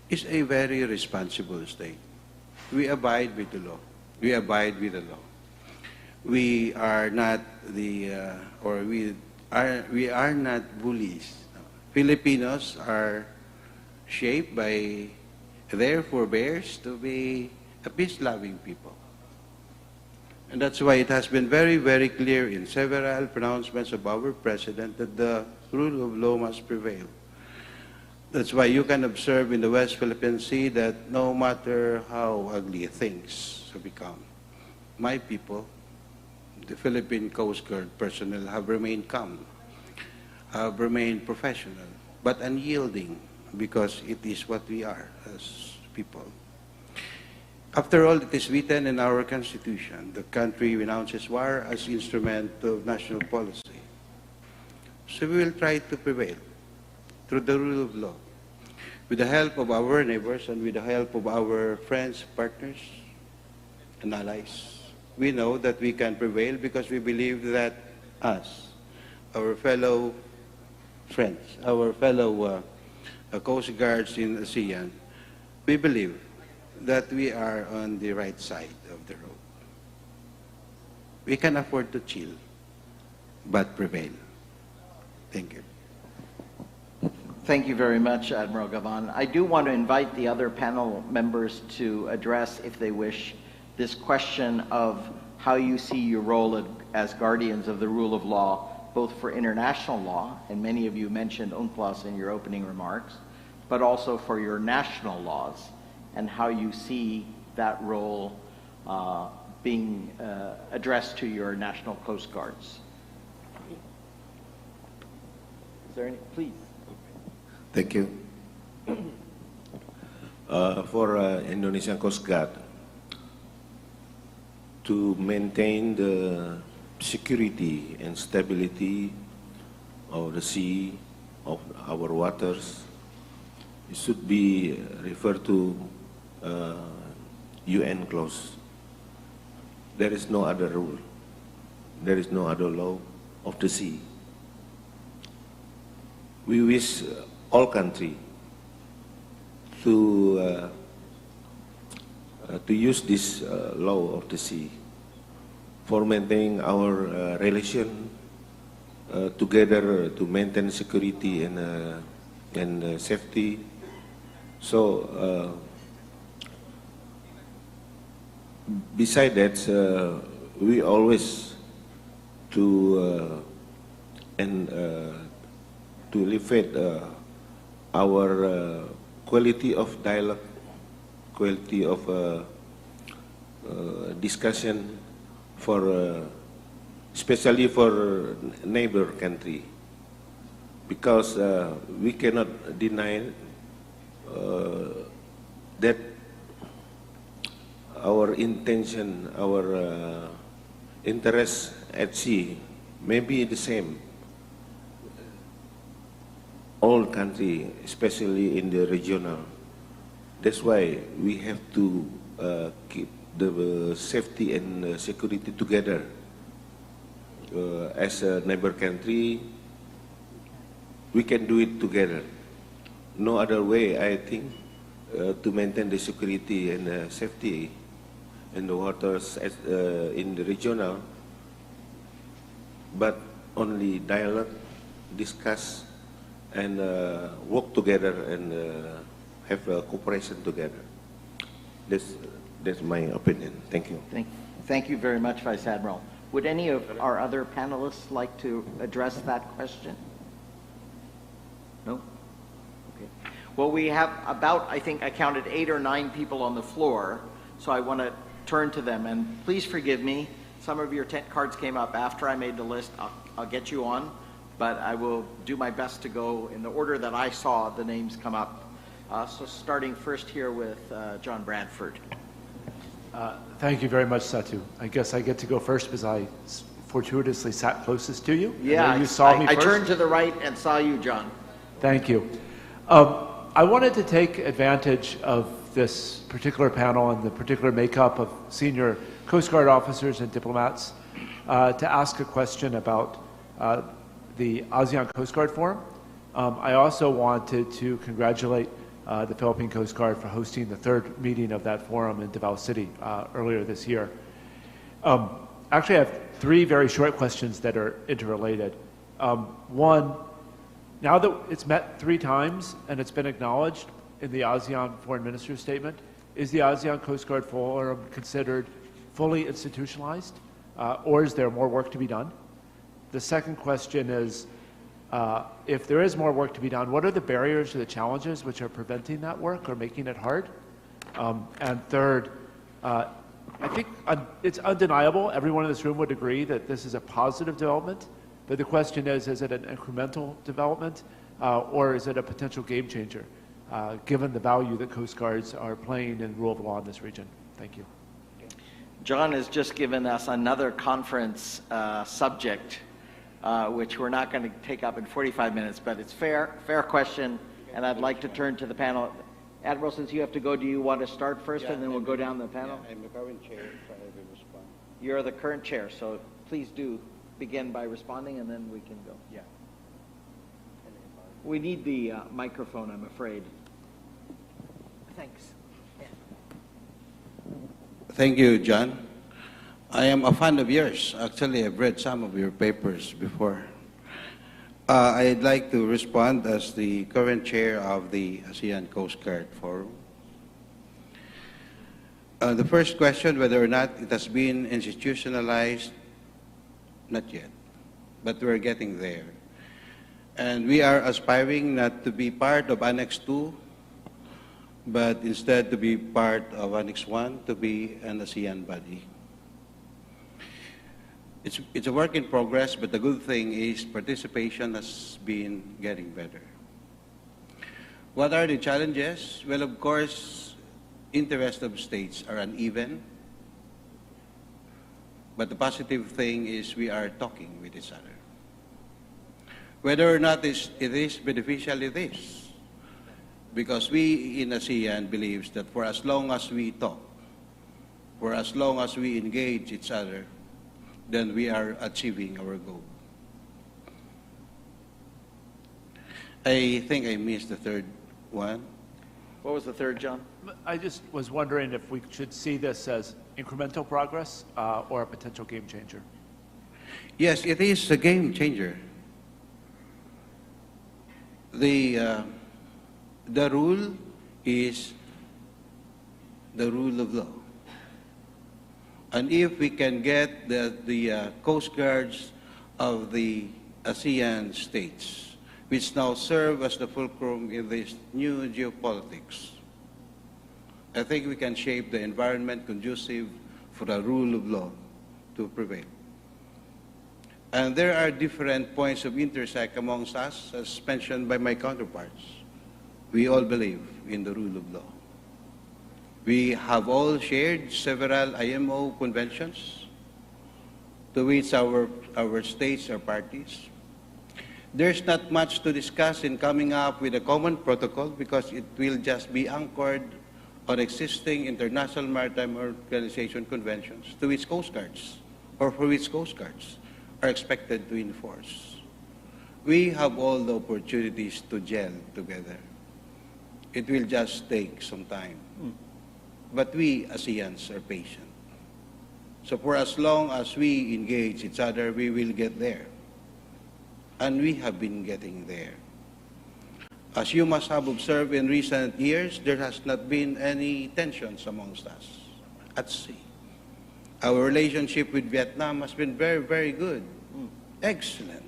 is a very responsible state. We abide with the law. We abide with the law. We are not we are not bullies. Filipinos are shaped by their forebears to be a peace-loving people. And that's why it has been very, very clear in several pronouncements of our president that the rule of law must prevail. That's why you can observe in the West Philippine Sea that no matter how ugly things have become, my people, the Philippine Coast Guard personnel, have remained calm, have remained professional, but unyielding, because it is what we are as people. After all, it is written in our Constitution, the country renounces war as instrument of national policy. So we will try to prevail through the rule of law, with the help of our neighbors and with the help of our friends, partners, and allies. We know that we can prevail because we believe that us, our fellow friends, our fellow Coast Guards in ASEAN, we believe that we are on the right side of the road. We can afford to chill, but prevail. Thank you. Thank you very much, Admiral Gavan. I do want to invite the other panel members to address, if they wish, this question of how you see your role as guardians of the rule of law, both for international law, and many of you mentioned UNCLOS in your opening remarks, but also for your national laws, and how you see that role being addressed to your national Coast Guards. Is there any? Please. Thank you. For Indonesian Coast Guard, to maintain the security and stability of the sea, of our waters, it should be referred to UN clause. There is no other rule. There is no other law of the sea. We wish all countries to use this law of the sea for maintaining our relation together to maintain security and safety. So, beside that, we always to elevate our quality of dialogue, quality of discussion for, especially for neighbor country, because we cannot deny that our intention, our interest at sea may be the same. All countries, especially in the regional. That's why we have to keep the safety and security together. As a neighbor country, we can do it together. No other way, I think, to maintain the security and safety in the waters in the regional, but only dialogue, discuss, and work together and have a cooperation together. That's my opinion. Thank you. Thank you very much, Vice Admiral. Would any of our other panelists like to address that question? No? Okay. Well, we have about, I think I counted 8 or 9 people on the floor, so I want to turn to them. And please forgive me, some of your tent cards came up after I made the list. I'll get you on, but I will do my best to go in the order that I saw the names come up. So starting first here with John Bradford. Thank you very much, Satu. I guess I get to go first because I fortuitously sat closest to you. Yeah, you saw me I first. turned to the right and saw you, John. Thank you. I wanted to take advantage of this particular panel and the particular makeup of senior Coast Guard officers and diplomats to ask a question about the ASEAN Coast Guard Forum. I also wanted to congratulate the Philippine Coast Guard for hosting the third meeting of that forum in Davao City earlier this year. Actually, I have three very short questions that are interrelated. One, now that it's met 3 times and it's been acknowledged in the ASEAN Foreign Ministers Statement, is the ASEAN Coast Guard Forum considered fully institutionalized, or is there more work to be done? The second question is, if there is more work to be done, what are the barriers or the challenges which are preventing that work or making it hard? And third, I think it's undeniable, everyone in this room would agree that this is a positive development, but the question is it an incremental development or is it a potential game changer, given the value that Coast Guards are playing in rule of law in this region? Thank you. John has just given us another conference subject, which we're not going to take up in 45 minutes, but it's fair question, and I'd like to turn to the panel. Admiral, since you have to go, do you want to start first, and then we'll go down the panel? Yeah, I'm the current chair, so I will respond. You're the current chair, so please do begin by responding, and then we can go. Yeah. We need the microphone, I'm afraid. Thanks. Thank you, John. I am a fan of yours. Actually, I've read some of your papers before. I'd like to respond as the current chair of the ASEAN Coast Guard Forum. The first question, whether or not it has been institutionalized, not yet, but we're getting there. And we are aspiring not to be part of Annex 2, but instead to be part of Annex 1, to be an ASEAN body. It's a work in progress, but the good thing is participation has been getting better. What are the challenges? Well, of course, interests of states are uneven, but the positive thing is we are talking with each other. Whether or not it is beneficial, it is. Because we in ASEAN believes that for as long as we talk, for as long as we engage each other, then we are achieving our goal. I think I missed the third one. What was the third, John? I just was wondering if we should see this as incremental progress or a potential game changer. Yes, it is a game changer. The rule is the rule of law. And if we can get the Coast Guards of the ASEAN states, which now serve as the fulcrum in this new geopolitics, I think we can shape the environment conducive for the rule of law to prevail. And there are different points of intersect amongst us, as mentioned by my counterparts. We all believe in the rule of law. We have all shared several IMO conventions to which our states are parties. There's not much to discuss in coming up with a common protocol because it will just be anchored on existing International Maritime Organization conventions to which Coast Guards, or for which Coast Guards, are expected to enforce. We have all the opportunities to gel together. It will just take some time. But we ASEANs are patient. So for as long as we engage each other, we will get there. And we have been getting there. As you must have observed in recent years, there has not been any tensions amongst us at sea. Our relationship with Vietnam has been very, very good. Excellent.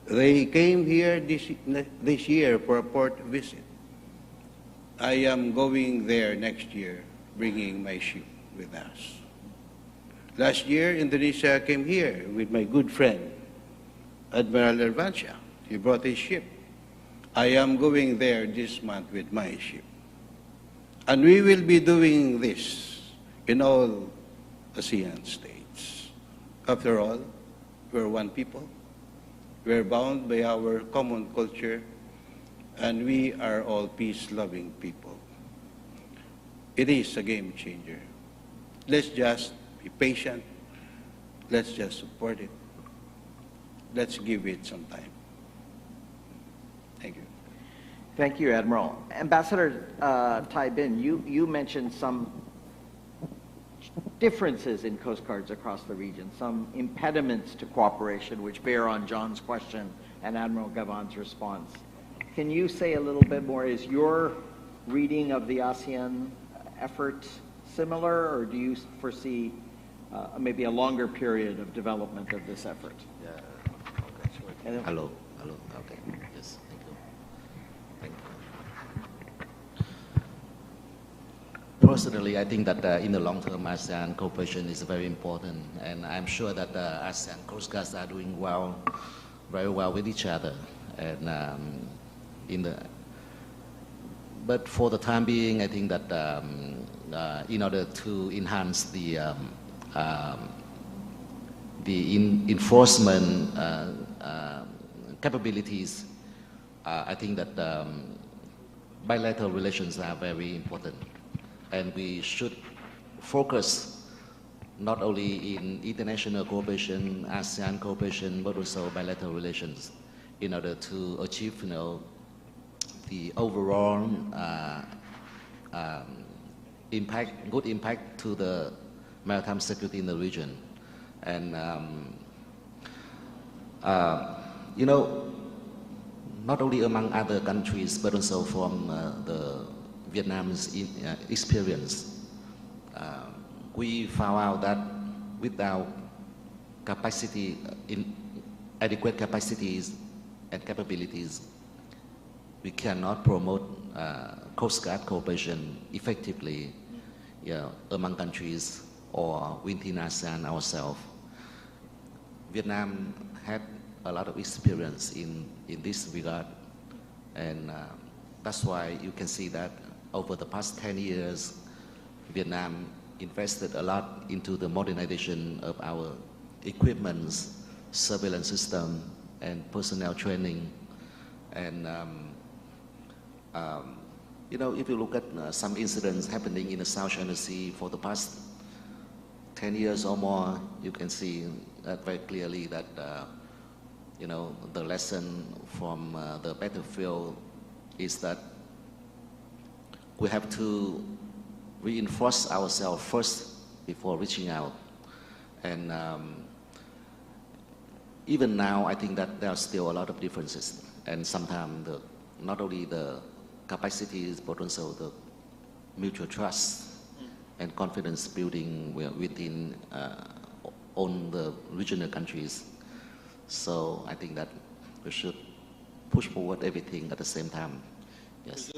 They came here this year for a port visit. I am going there next year, bringing my ship with us. Last year, Indonesia came here with my good friend, Admiral Ervancia. He brought his ship. I am going there this month with my ship. And we will be doing this in all ASEAN states. After all, we're one people. We're bound by our common culture, and we are all peace-loving people. It is a game changer. Let's just be patient let's just support it. Let's give it some time. Thank you. Thank you, Admiral. Ambassador Tai Bin, you mentioned some differences in Coast Guards across the region, some impediments to cooperation which bear on John's question and Admiral Gavan's response. Can you say a little bit more? Is your reading of the ASEAN effort similar, or do you foresee maybe a longer period of development of this effort? Yeah. Okay. Hello. Okay. Yes. Thank you. Personally, I think that in the long term, ASEAN cooperation is very important, and I'm sure that ASEAN Coast Guards are doing very well with each other, and but for the time being, I think that in order to enhance the enforcement capabilities, I think that bilateral relations are very important, and we should focus not only in international cooperation, ASEAN cooperation, but also bilateral relations in order to achieve, the overall good impact to the maritime security in the region. And, not only among other countries, but also from the Vietnam's experience, we found out that without adequate capacities and capabilities, we cannot promote Coast Guard cooperation effectively among countries or within ASEAN ourselves. Vietnam had a lot of experience in this regard, and that's why you can see that over the past 10 years, Vietnam invested a lot into the modernization of our equipments, surveillance system, and personnel training. And if you look at some incidents happening in the South China Sea for the past 10 years or more, you can see very clearly that the lesson from the battlefield is that we have to reinforce ourselves first before reaching out. And even now, I think that there are still a lot of differences, and sometimes not only the capacities, but also the mutual trust and confidence building within on the regional countries. So I think that we should push forward everything at the same time. Yes.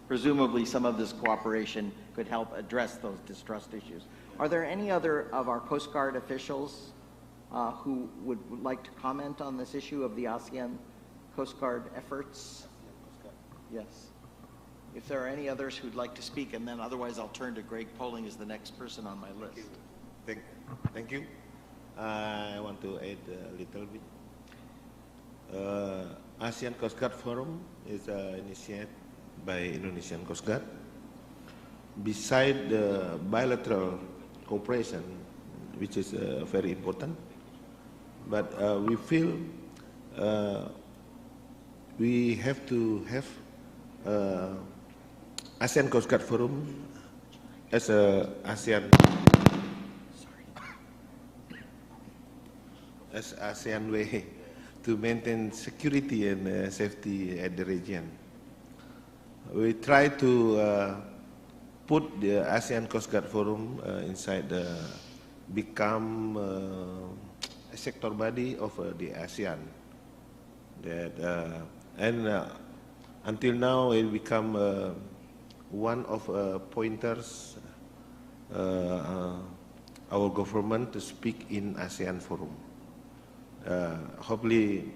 Presumably some of this cooperation could help address those distrust issues. Are there any other of our Coast Guard officials who would like to comment on this issue of the ASEAN Coast Guard efforts? Yes. If there are any others who'd like to speak, and then otherwise I'll turn to Greg Poling as the next person on my list. Thank you. I want to add a little bit. ASEAN Coast Guard Forum is initiated by Indonesian Coast Guard. Beside the bilateral cooperation, which is very important, but we feel we have to have ASEAN Coast Guard Forum as a ASEAN way to maintain security and safety at the region. We try to put the ASEAN Coast Guard Forum inside become a sector body of the ASEAN. Until now, it become one of pointers our government to speak in ASEAN Forum. Hopefully,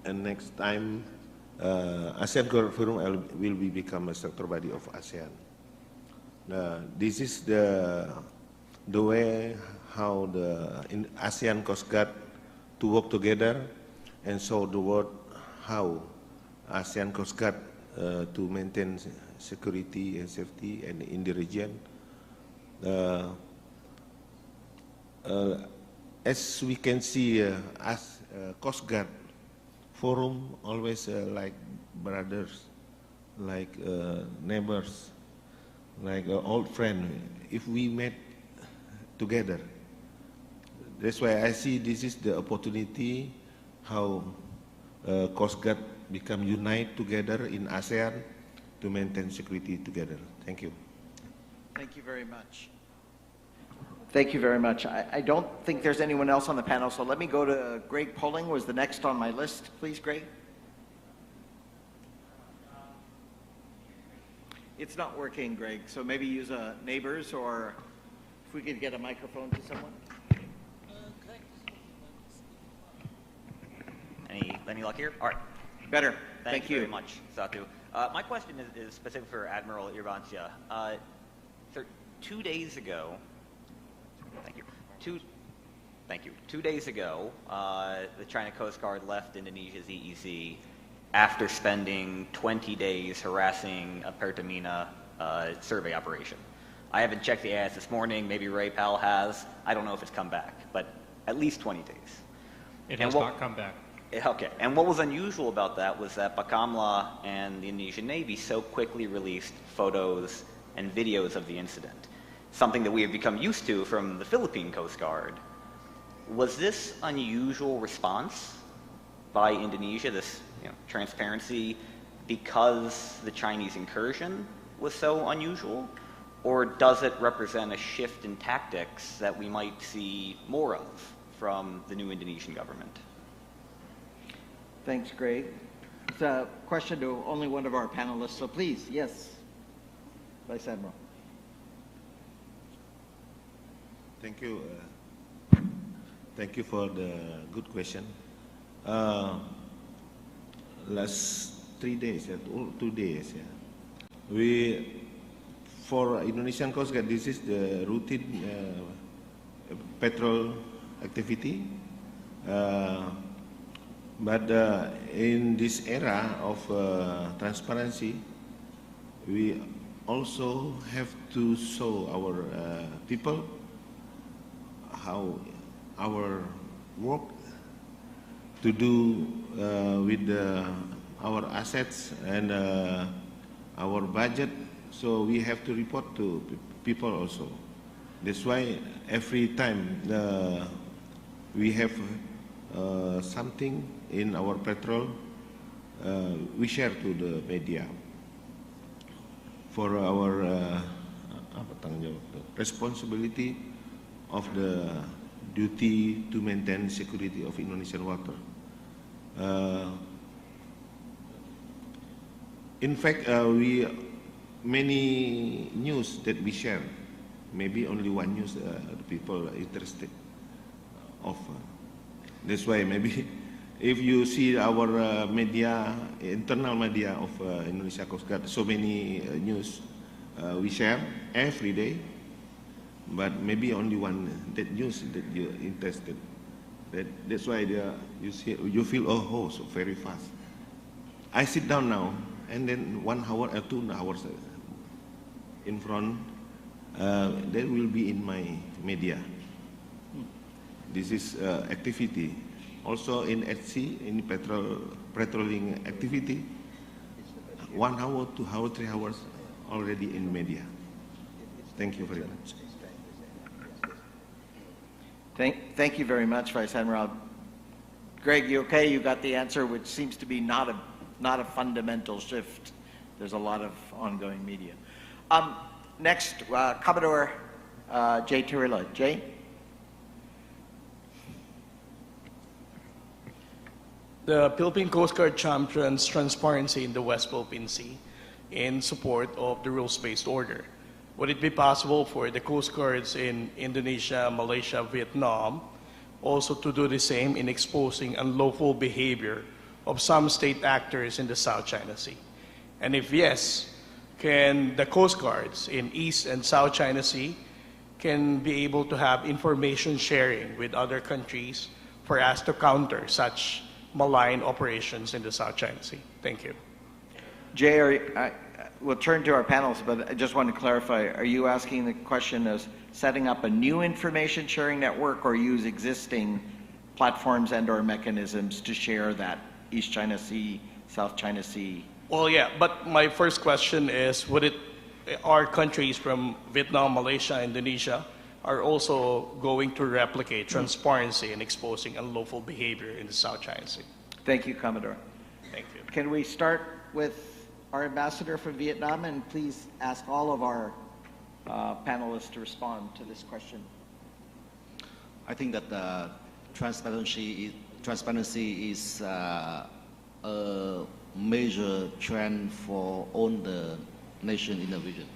next time, ASEAN Coast Guard Forum will become a sector body of ASEAN. This is the way how the ASEAN Coast Guard to work together and show the world how ASEAN Coast Guard to maintain security and safety and in the region. as we can see, as Coast Guard forum, always like brothers, like neighbors, like old friend. If we met together, that's why I see this is the opportunity how Coast Guard become unite together in ASEAN to maintain security together. Thank you. Thank you very much. Thank you very much. I don't think there's anyone else on the panel, so let me go to Greg Polling, was the next on my list. Please, Greg. It's not working, Greg, so maybe use a neighbor's, or if we could get a microphone to someone. Any luck here? All right. Better. Thank you very much, Satu. My question is specific for Admiral Irvansyah. 2 days ago, thank you. 2 days ago, the China Coast Guard left Indonesia's EEZ after spending 20 days harassing a Pertamina survey operation. I haven't checked the AS this morning. Maybe Ray Powell has. I don't know if it's come back, but at least 20 days. It has not come back. Okay, and what was unusual about that was that Bakamla and the Indonesian Navy so quickly released photos and videos of the incident, something that we have become used to from the Philippine Coast Guard. Was this unusual response by Indonesia, this transparency, because the Chinese incursion was so unusual? Or does it represent a shift in tactics that we might see more of from the new Indonesian government? Thanks, Greg. It's a question to only one of our panelists, so please, yes, Vice Admiral. Thank you. Thank you for the good question. Last 3 days, 2 days, for Indonesian Coast Guard, this is the routine patrol activity. But in this era of transparency, we also have to show our people how our work to do with our assets and our budget. So we have to report to people also. That's why every time we have something in our patrol, we share to the media for our responsibility of the duty to maintain security of Indonesian water. In fact, many news that we share, maybe only one news the people are interested of. That's why maybe if you see our media, internal media of Indonesia Coast Guard, so many news we share every day, but maybe only one that news that you're interested. That's why you feel, oh, so very fast. I sit down now, and then 1 hour or 2 hours in front, that will be in my media. This is activity. Also in at sea, in patrolling activity, 1 hour, 2 hours, 3 hours already in media. Thank you very much. Thank you very much, Vice Admiral. Greg, you okay? You got the answer, which seems to be not a fundamental shift. There's a lot of ongoing media. Next, Commodore Jay Turilla. Jay? The Philippine Coast Guard champions transparency in the West Philippine Sea in support of the rules-based order. Would it be possible for the Coast Guards in Indonesia, Malaysia, Vietnam also to do the same in exposing unlawful behavior of some state actors in the South China Sea? And if yes, can the Coast Guards in East and South China Sea can be able to have information sharing with other countries for us to counter such malign operations in the South China Sea? Thank you. Jay, we'll turn to our panels, but I just want to clarify, are you asking the question as setting up a new information sharing network or use existing platforms and or mechanisms to share that East China Sea, South China Sea? Well, yeah, but my first question is, are countries from Vietnam, Malaysia, Indonesia are also going to replicate transparency in exposing unlawful behavior in the South China Sea? Thank you, Commodore. Thank you. Can we start with our ambassador from Vietnam, and please ask all of our panelists to respond to this question. I think that transparency is a major trend for all the nations in the region.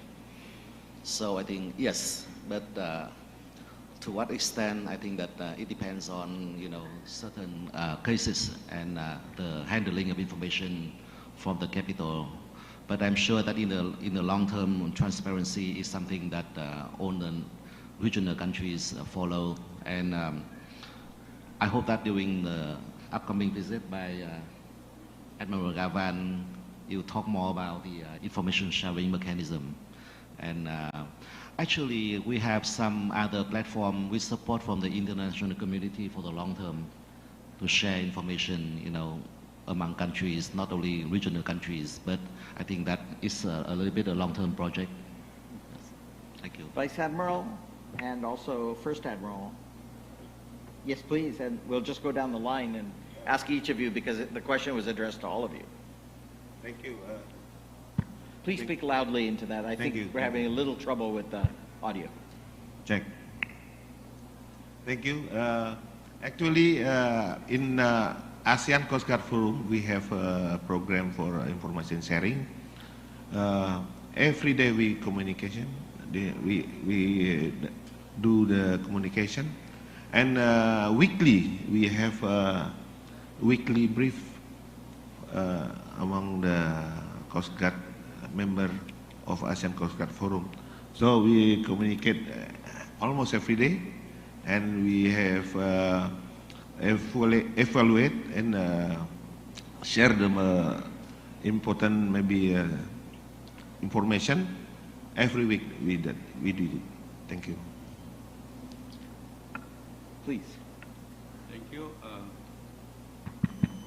So I think yes, but to what extent, I think that it depends on certain cases and the handling of information from the capital. But I'm sure that in the long term, transparency is something that all the regional countries follow. And I hope that during the upcoming visit by Admiral Gavan, you talk more about the information sharing mechanism. And actually, we have some other platform with support from the international community for the long term to share information, among countries, not only regional countries, but I think that is a little bit a long-term project. Yes. Thank you. Vice Admiral and also First Admiral. Yes, please, and we'll just go down the line and ask each of you because the question was addressed to all of you. Thank you. Please speak loudly into that. I think we're having a little trouble with the audio. Check. Thank you. Actually, in ASEAN Coast Guard Forum, we have a program for information sharing. Every day we communication. We do the communication, and weekly we have a weekly brief among the Coast Guard member of ASEAN Coast Guard Forum. So we communicate almost every day, and we have evaluate and share the important information every week. We did it. Thank you. Please. Thank you.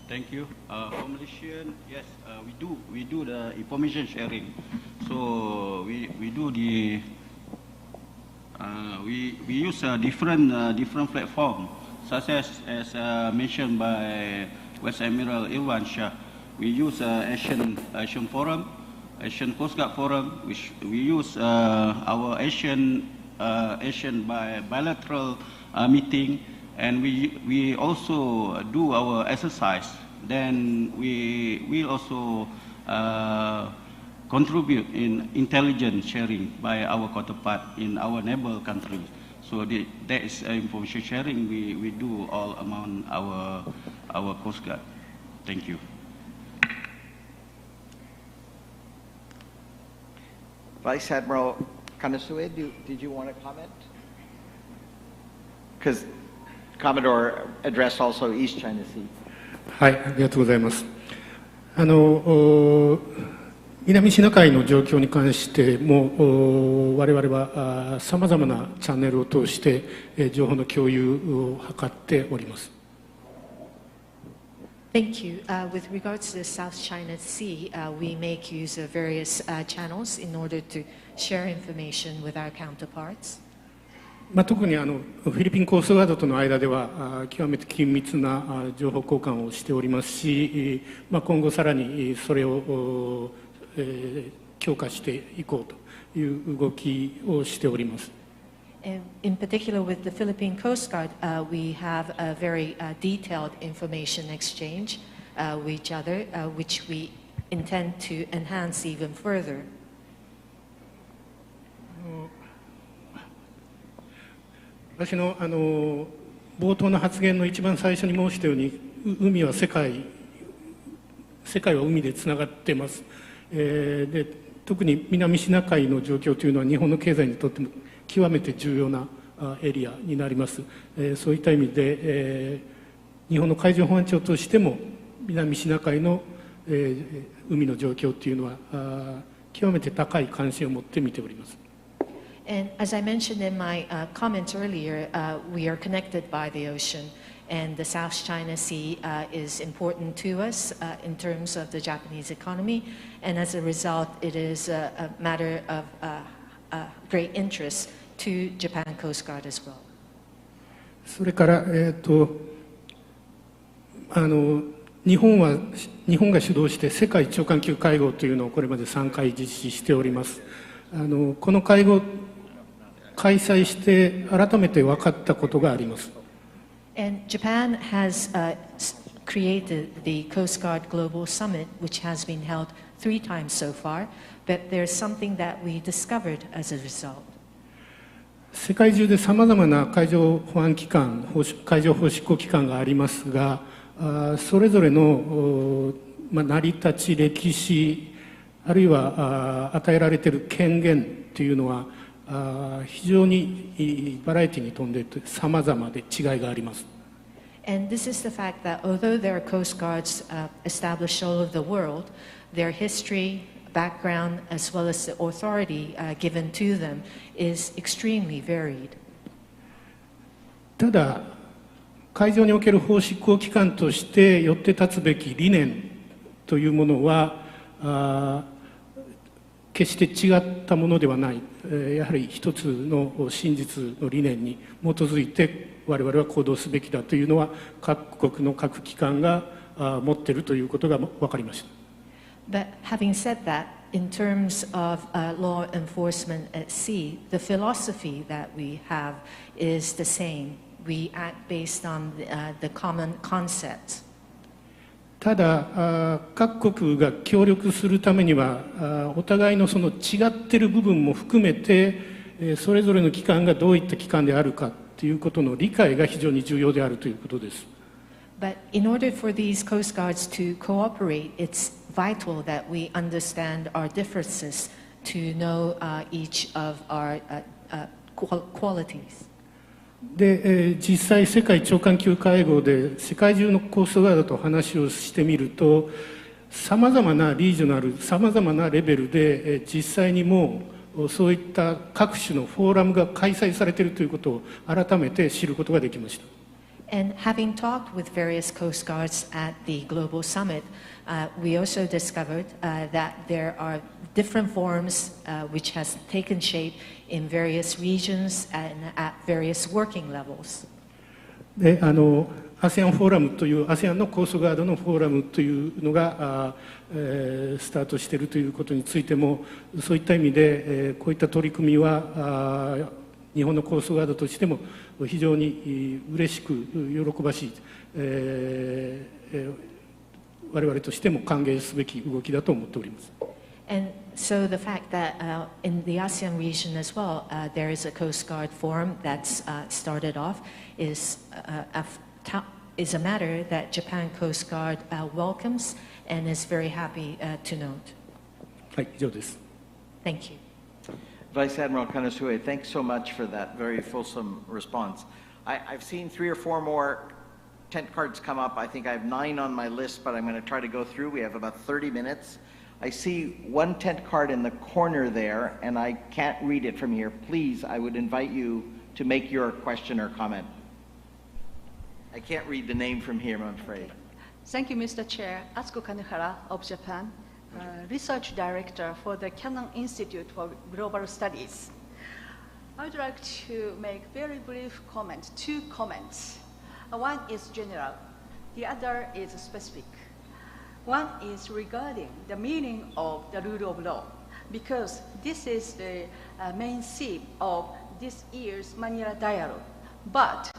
Thank you. For Malaysian, yes, we do the information sharing. So we do the we use a different platform, such as mentioned by Vice Admiral Irwan Shah. We use Asian Forum, Asian Coast Guard Forum, which we use our Asian bilateral meeting, and we also do our exercise. Then we also contribute in intelligence sharing by our counterpart in our neighbor countries. So that is information sharing we do all among our Coast Guard. Thank you. Vice Admiral Kanasue, did you want to comment? Because Commodore addressed also East China Sea. はい、ありがとうございます。南シナ海の状況に関しても我々はさまざまなチャンネルを通して情報の共有を図っております。Thank you. With regards to the South China Sea, we make use of various channels in order to share information with our counterparts. 特にフィリピンコーストガードとの間では極めて緊密な情報交換をしておりますし、今後さらにそれを強化していこうという動きをしております。In particular, with the Philippine Coast Guard, we have a very detailed information exchange with each other, which we intend to enhance even further. 私の冒頭の発言の一番最初に申したように、海は世界は海でつながっています。で特に南シナ海の状況というのは日本の経済にとっても極めて重要なエリアになります。そういった意味で、日本の海上保安庁としても南シナ海の、海の状況というのは極めて高い関心を持って見ております。And as I mentioned in my comment earlier, we are connected by the ocean, and the South China Sea is important to us in terms of the Japanese economy, and as a result, it is a matter of great interest to Japan Coast Guard as well. それから、日本が主導して世界長官級会合というのをこれまで3回実施しております。この会合開催して改めて分かったことがあります。And Japan has created the Coast Guard Global Summit, which has been held 3 times so far, but there's something that we discovered as a result. 世界中でさまざまな海上保安機関、海上法執行機関がありますが、それぞれの成り立ち、歴史、あるいは与えられている権限というのは非常にバラエティに富んでいて様々で違いがあります。And this is the fact that although there are coast guards established all over the world, their history, background, as well as the authority given to them is extremely varied. ただ、海上における法執行機関としてよって立つべき理念というものは決して違ったものではない。やはり一つの真実の理念に基づいて我々は行動すべきだというのは各国の各機関が持っているということが分かりました。But having said that, in terms of law enforcement at sea, the philosophy that we have is the same. We act based on the common concepts. ただ各国が協力するためにはお互いのその違っている部分も含めてそれぞれの機関がどういった機関であるかということの理解が非常に重要であるということです。But in order for these coast guards to cooperate, it's vital that we understand our differences to know each of our qualities. で実際世界長官級会合で世界中のコーストガードと話をしてみるとさまざまなリージョナルさまざまなレベルで実際にもうそういった各種のフォーラムが開催されているということを改めて知ることができました。And having talked with various coast guards at the global summit, we also discovered that there are different forums which has taken shape in various regions and at various working levels. でASEAN フォーラムという ASEAN のコーストガードのフォーラムというのがスタートしているということについてもそういった意味でこういった取り組みは日本のコーストガードとしても非常に嬉しく喜ばしい、我々としても歓迎すべき動きだと思っております。And so the fact that in the ASEAN region as well, there is a Coast Guard forum that's started off is a matter that Japan Coast Guard welcomes and is very happy to note. はい、以上です。Thank you. Vice Admiral Kanesue, thanks so much for that very fulsome response. I've seen 3 or 4 more tent cards come up. I think I have 9 on my list, but I'm going to try to go through. We have about 30 minutes. I see one tent card in the corner there, and I can't read it from here. Please, I would invite you to make your question or comment. I can't read the name from here, I'm afraid. Thank you, Mr. Chair. Atsuko Kanehara of Japan, Research Director for the Cannon Institute for Global Studies. I would like to make very brief comments, 2 comments. One is general, the other is specific. One is regarding the meaning of the rule of law, because this is the main theme of this year's Manila Dialogue. But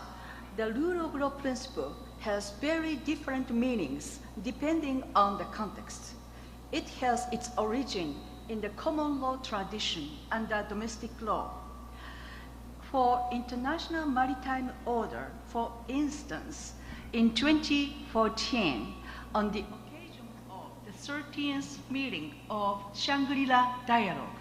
the rule of law principle has very different meanings depending on the context. It has its origin in the common law tradition under domestic law. For international maritime order, for instance, in 2014, on the occasion of the 13th meeting of Shangri-La Dialogue,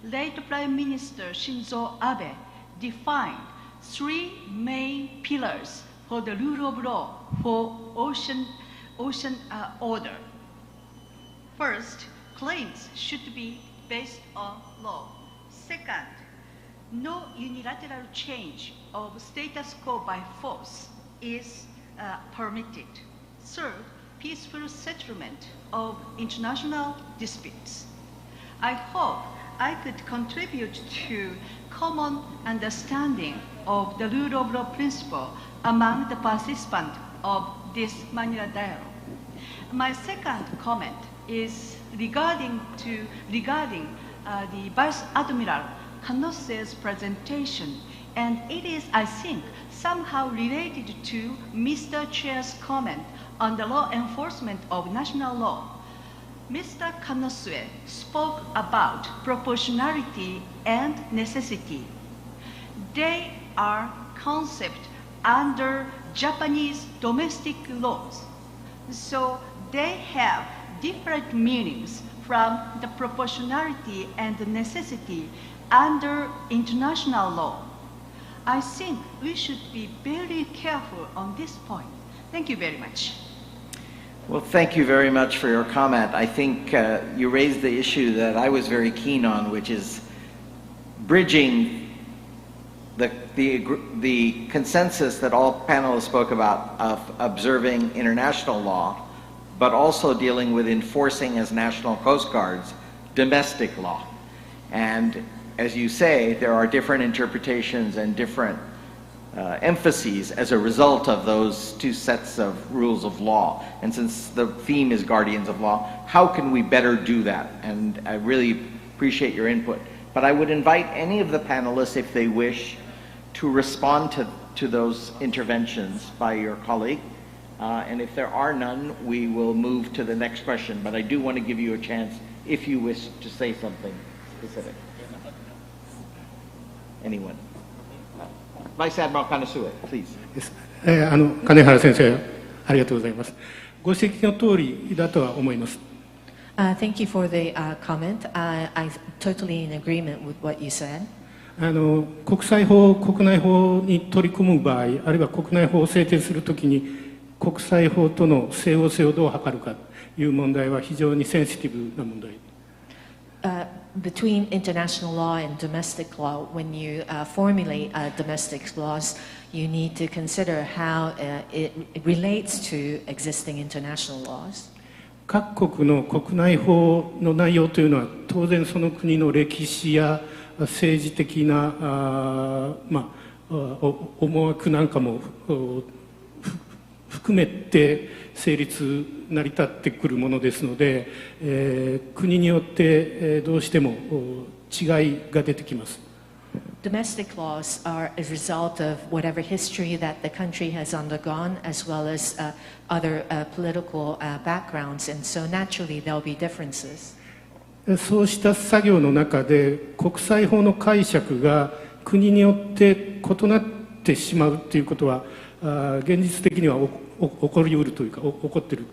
late Prime Minister Shinzo Abe defined 3 main pillars for the rule of law for ocean order. First, claims should be based on law. Second, no unilateral change of status quo by force is permitted. Third, peaceful settlement of international disputes. I hope I could contribute to common understanding of the rule of law principle among the participants of this Manila Dialogue. My second comment is regarding the Vice Admiral Canose's presentation, and it is, I think, somehow related to Mr. Chair's comment on the law enforcement of national law. Mr. Kanose spoke about proportionality and necessity. They are concepts under Japanese domestic laws, so they have different meanings from the proportionality and the necessity under international law. I think we should be very careful on this point. Thank you very much. Well, thank you very much for your comment. I think you raised the issue that I was very keen on, which is bridging the consensus that all panelists spoke about of observing international law, but also dealing with enforcing as national coast guards domestic law. And as you say, there are different interpretations and different emphases as a result of those two sets of rules of law. And since the theme is guardians of law, how can we better do that? And I really appreciate your input. But I would invite any of the panelists, if they wish, to respond to those interventions by your colleague. And if there are none, we will move to the next question. But I do want to give you a chance if you wish to say something specific. Anyone? Vice Admiral Kanasue, please. 金原先生、ありがとうございます。ご指摘の通りだとは思います。Thank you for the comment. I'm totally in agreement with what you said. 国際法、国内法に取り組む場合、あるいは国内法を制定するときに、国際法との整合性をどう図るかという問題は非常にセンシティブな問題。Between international law and domestic law, when you formulate domestic laws, you need to consider how it relates to existing international laws. 各国の国内法の内容というのは当然その国の歴史や政治的な思惑なんかも含めて成立成り立ってくるものですので、国によってどうしても違いが出てきます。Domestic laws are a result of whatever history that the country has undergone, as well as other political backgrounds, and so naturally there will be differences. そうした作業の中で国際法の解釈が国によって異なってしまうということは現実的には起こりうるというか起こっている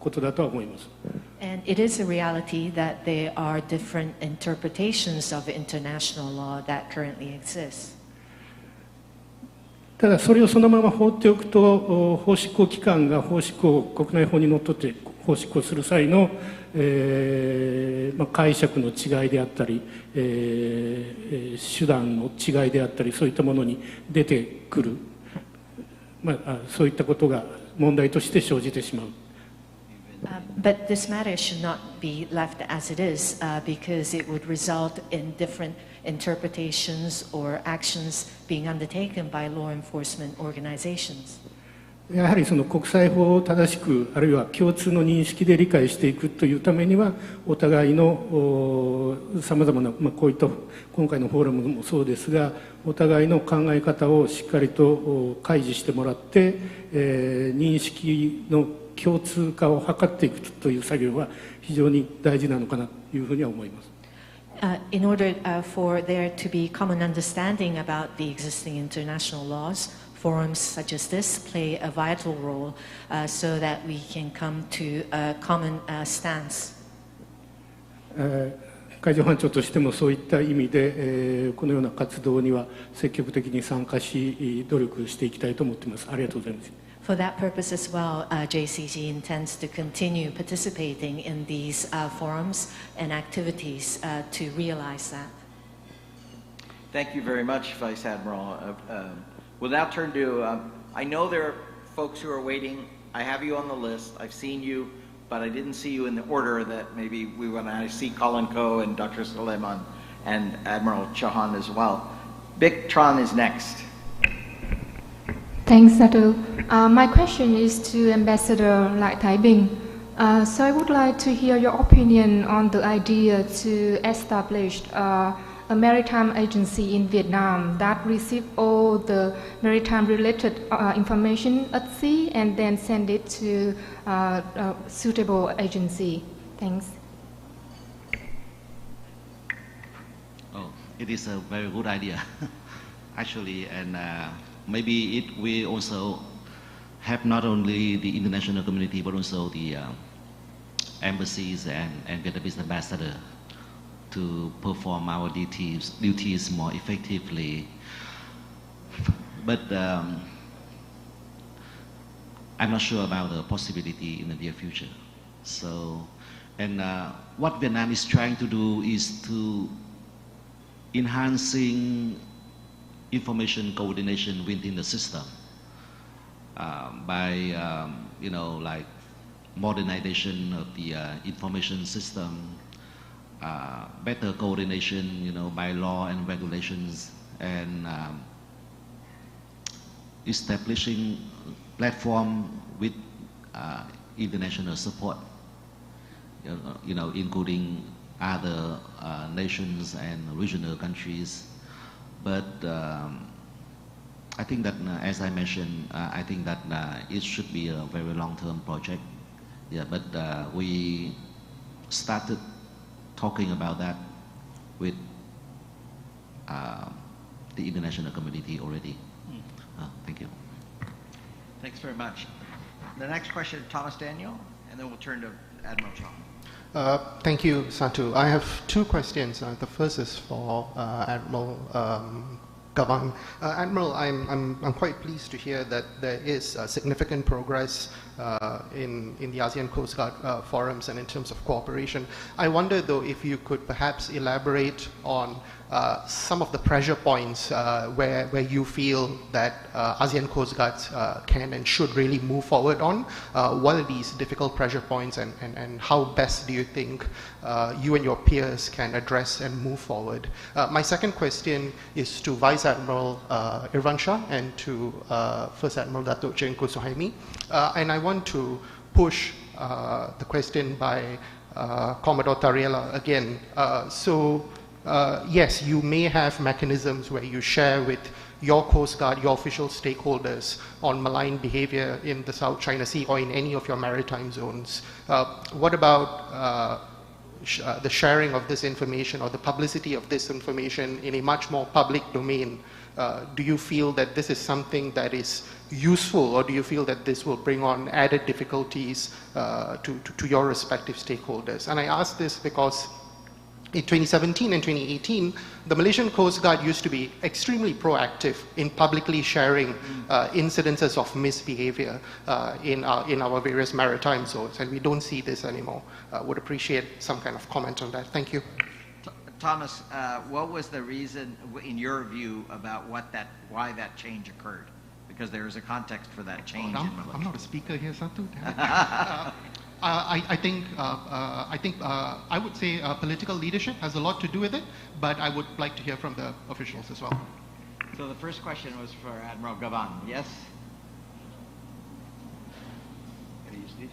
ことだとは思います。And it is a reality that there are different interpretations of international law that currently exists. ただそれをそのまま放っておくと法執行機関が法執行国内法にのっとって法執行する際の、解釈の違いであったり、手段の違いであったりそういったものに出てくる、そういったことが問題として生じてしまう。But this matter should not be left as it is, because it would result in different interpretations or actions being undertaken by law enforcement organizations. やはりその国際法を正しくあるいは共通の認識で理解していくというためにはお互いのさまざまな、こういった今回のフォーラムもそうですがお互いの考え方をしっかりと開示してもらって、認識の共通化を図っていくという作業は非常に大事なのかなというふうには思います。In order for there to be common understanding about the existing international laws, forums such as this play a vital role so that we can come to a common stance. 海上保安庁としてもそういった意味で、このような活動には積極的に参加し努力していきたいと思っています。ありがとうございます。For that purpose as well, JCG intends to continue participating in these forums and activities to realize that. Thank you very much, Vice Admiral. We'll now turn to, I know there are folks who are waiting. I have you on the list. I've seen you, but I didn't see you in the order that maybe we want to. I see Colin Coe and Dr. Suleiman and Admiral Chauhan as well. Vic Tran is next. Thanks, Satu. My question is to Ambassador Lai Taibing. So I would like to hear your opinion on the idea to establish a maritime agency in Vietnam that receives all the maritime-related information at sea and then send it to a suitable agency. Thanks. Oh, it is a very good idea, actually, and maybe it will also help not only the international community but also the embassies and Vietnamese ambassador to perform our duties more effectively. But I'm not sure about the possibility in the near future. So, and what Vietnam is trying to do is to enhancing information coordination within the system by, you know, like modernization of the information system, better coordination, you know, by law and regulations, and establishing platform with international support, you know, including other nations and regional countries. But I think that, as I mentioned, I think that it should be a very long-term project. Yeah, but we started talking about that with the international community already. Thank you. Thanks very much. The next question, Thomas Daniel, and then we'll turn to Admiral Chong. Thank you, Satu. I have two questions. The first is for Admiral Gavan. Admiral, I'm quite pleased to hear that there is significant progress in the ASEAN Coast Guard forums and in terms of cooperation. I wonder, though, if you could perhaps elaborate on some of the pressure points where you feel that ASEAN Coast Guards can and should really move forward on. What are these difficult pressure points, and how best do you think you and your peers can address and move forward? My second question is to Vice Admiral Irvansyah and to First Admiral Datuk Jengko Suhaimi. And I want to push the question by Commodore Tariela again. Yes, you may have mechanisms where you share with your Coast Guard, your official stakeholders on malign behavior in the South China Sea or in any of your maritime zones. What about the sharing of this information or the publicity of this information in a much more public domain? Do you feel that this is something that is useful, or do you feel that this will bring on added difficulties to your respective stakeholders? And I ask this because in 2017 and 2018, the Malaysian Coast Guard used to be extremely proactive in publicly sharing incidences of misbehavior in our various maritime zones, and we don't see this anymore. Would appreciate some kind of comment on that. Thank you. Thomas, what was the reason, in your view, about why that change occurred? Because there is a context for that change. I'm not a speaker here, Satu. I think I would say political leadership has a lot to do with it, but I would like to hear from the officials as well. So the first question was for Admiral Gavan. Yes?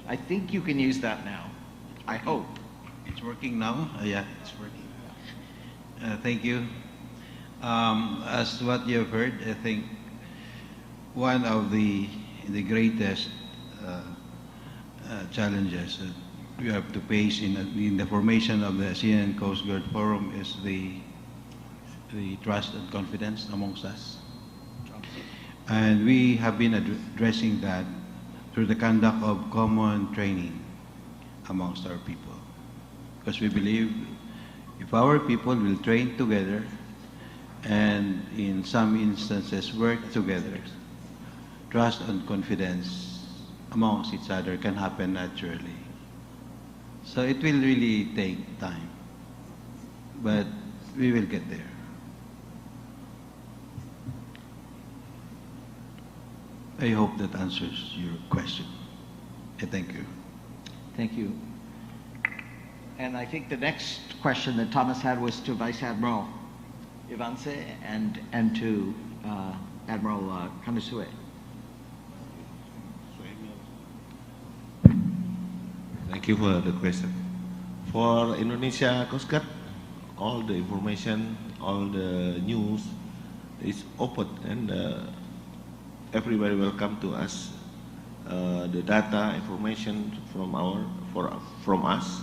I think you can use that now. I hope. It's working now? Yeah, it's working. Thank you. As what you have heard, I think one of the greatest challenges that we have to face in the formation of the ASEAN Coast Guard Forum is the trust and confidence amongst us. And we have been addressing that through the conduct of common training amongst our people. Because we believe if our people will train together and in some instances work together, trust and confidence amongst each other can happen naturally. So it will really take time, but we will get there. I hope that answers your question. Thank you. Thank you. And I think the next question that Thomas had was to Vice Admiral Ivance and to Admiral Kanusue. Thank you for the question. For Indonesia Coast Guard, all the information, all the news is open, and everybody welcome to us. The data, information from us.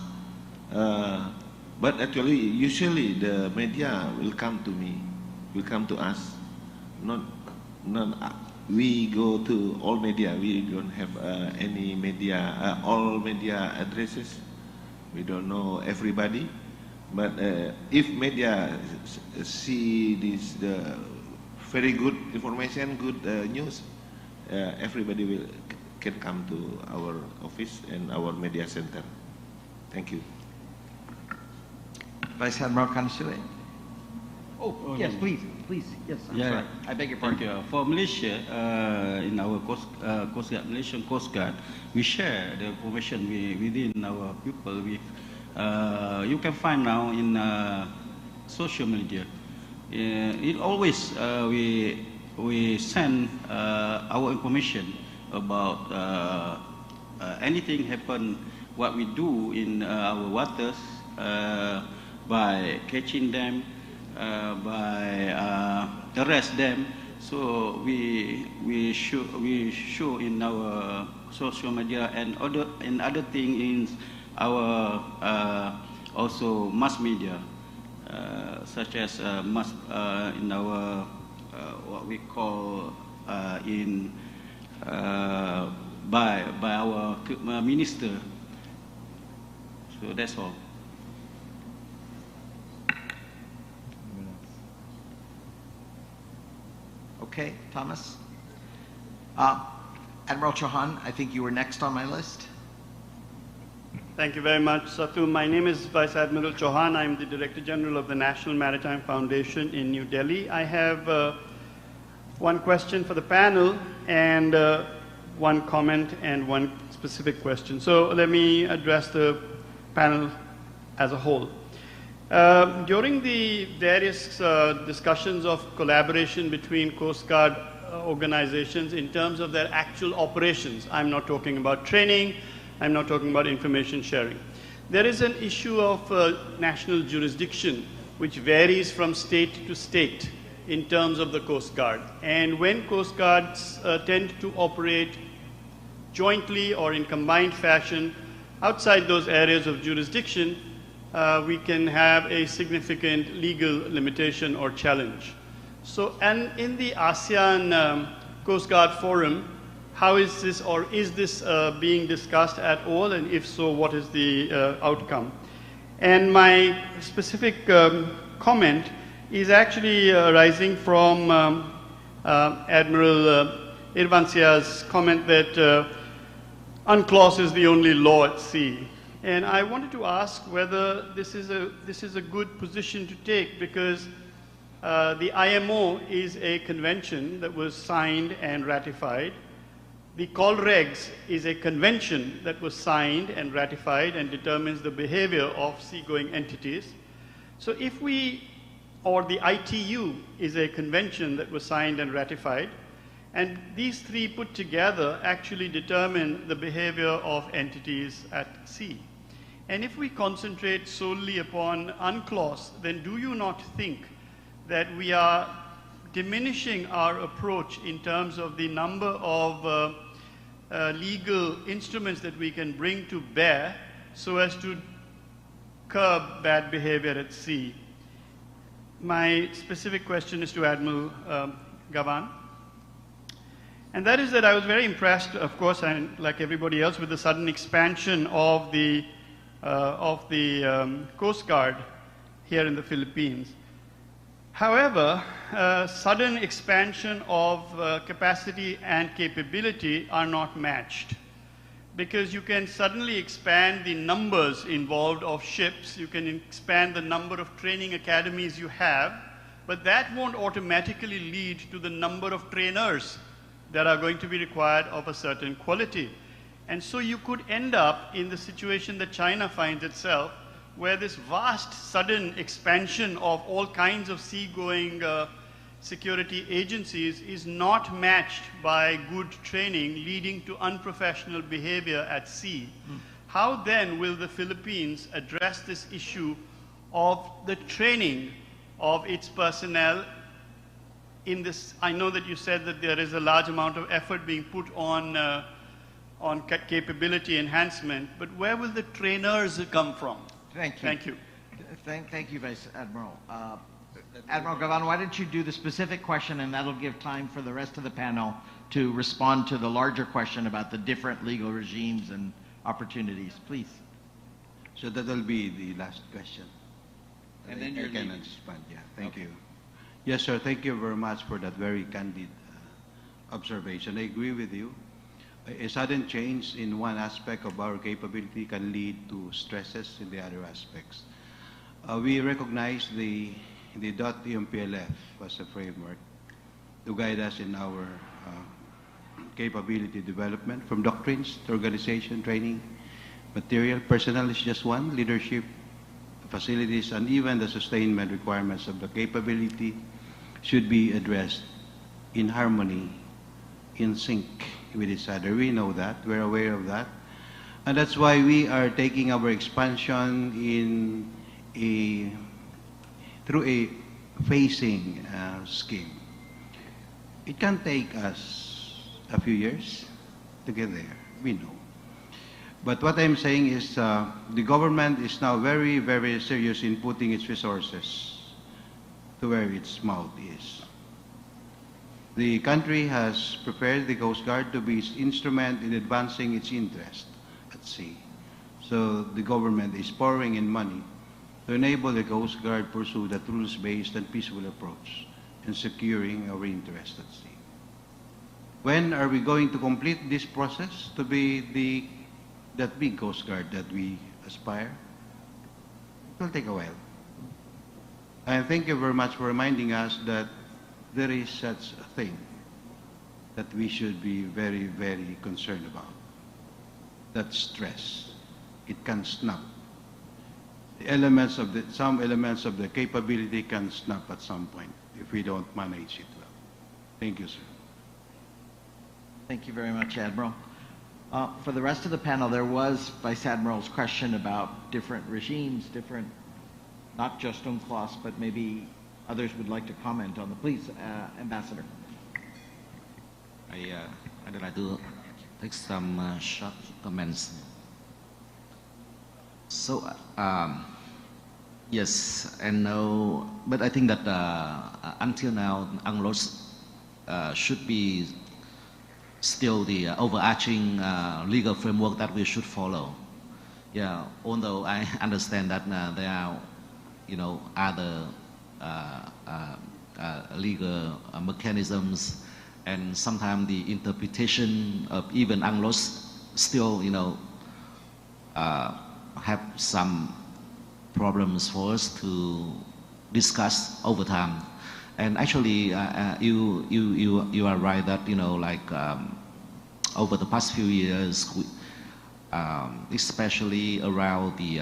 But actually, usually the media will come to me, will come to us. We go to all media. We don't have any media, all media addresses. We don't know everybody. But if media see this very good information, good news, everybody can come to our office and our media center. Thank you. Vice Admiral Kanusue. Oh, yes, please. Yes, I'm sorry. I beg your pardon. Thank you. For Malaysia, in our Coast Guard, Malaysian Coast Guard, we share the information within our people. You can find now in social media. It always we send our information about anything happen, what we do in our waters by catching them, by arrest them. So we show in our social media and other thing in our also mass media, such as in our what we call by our minister. So that's all. Okay, Thomas. Admiral Chauhan, I think you were next on my list. Thank you very much, Satu. My name is Vice Admiral Chauhan. I'm the Director General of the National Maritime Foundation in New Delhi. I have one question for the panel and one comment and one specific question. So let me address the panel as a whole. During the various discussions of collaboration between Coast Guard organizations in terms of their actual operations, I'm not talking about training, I'm not talking about information sharing. There is an issue of national jurisdiction which varies from state to state in terms of the Coast Guard. And when Coast Guards tend to operate jointly or in combined fashion outside those areas of jurisdiction, we can have a significant legal limitation or challenge. So, and in the ASEAN Coast Guard Forum, how is this, or is this being discussed at all, and if so, what is the outcome? And my specific comment is actually arising from Admiral Irvancia's comment that UNCLOS is the only law at sea. And I wanted to ask whether this is a good position to take, because the IMO is a convention that was signed and ratified. The COLREGS is a convention that was signed and ratified and determines the behavior of seagoing entities. So if we, or the ITU is a convention that was signed and ratified, and these three put together actually determine the behavior of entities at sea. And if we concentrate solely upon UNCLOS, then do you not think that we are diminishing our approach in terms of the number of legal instruments that we can bring to bear so as to curb bad behavior at sea? My specific question is to Admiral Gavan. And that is that I was very impressed, of course, and like everybody else, with the sudden expansion of the Coast Guard here in the Philippines. However, sudden expansion of capacity and capability are not matched, because you can suddenly expand the numbers involved of ships, you can expand the number of training academies you have, but that won't automatically lead to the number of trainers that are going to be required of a certain quality. And so you could end up in the situation that China finds itself, where this vast sudden expansion of all kinds of seagoing security agencies is not matched by good training, leading to unprofessional behavior at sea. How then will the Philippines address this issue of the training of its personnel in this? I know that you said that there is a large amount of effort being put on capability enhancement, but where will the trainers come from? Thank you. Thank you. Thank you, Vice Admiral. Admiral Gavan, why don't you do the specific question, and that'll give time for the rest of the panel to respond to the larger question about the different legal regimes and opportunities. Please. So that'll be the last question. And then you're can leaving. expand. Yeah, thank you. Yes, sir, thank you very much for that very candid observation. I agree with you. A sudden change in one aspect of our capability can lead to stresses in the other aspects. We recognize the .EMPLF as a framework to guide us in our capability development, from doctrines to organization, training, material. Personnel is just one, leadership, facilities, and even the sustainment requirements of the capability should be addressed in harmony, in sync with each other. We know that, we're aware of that. And that's why we are taking our expansion through a phasing scheme. It can take us a few years to get there, we know. But what I'm saying is the government is now very, very serious in putting its resources to where its mouth is. The country has prepared the Coast Guard to be its instrument in advancing its interest at sea. So the government is pouring in money to enable the Coast Guard pursue that rules-based and peaceful approach in securing our interest at sea. When are we going to complete this process to be that big Coast Guard that we aspire? It will take a while. And thank you very much for reminding us that there is such a thing that we should be very, very concerned about. That stress. It can snap. Some elements of the capability can snap at some point if we don't manage it well. Thank you, sir. Thank you very much, Admiral. For the rest of the panel, there was Vice Admiral's question about different regimes, not just UNCLOS, but maybe others would like to comment on the. Please, Ambassador. I'd like to take some short comments. So, yes and no, but I think that until now, UNCLOS should be still the overarching legal framework that we should follow. Yeah, although I understand that there are, other legal mechanisms, and sometimes the interpretation of even UNCLOS still, have some problems for us to discuss over time. And actually, you are right that over the past few years, especially around the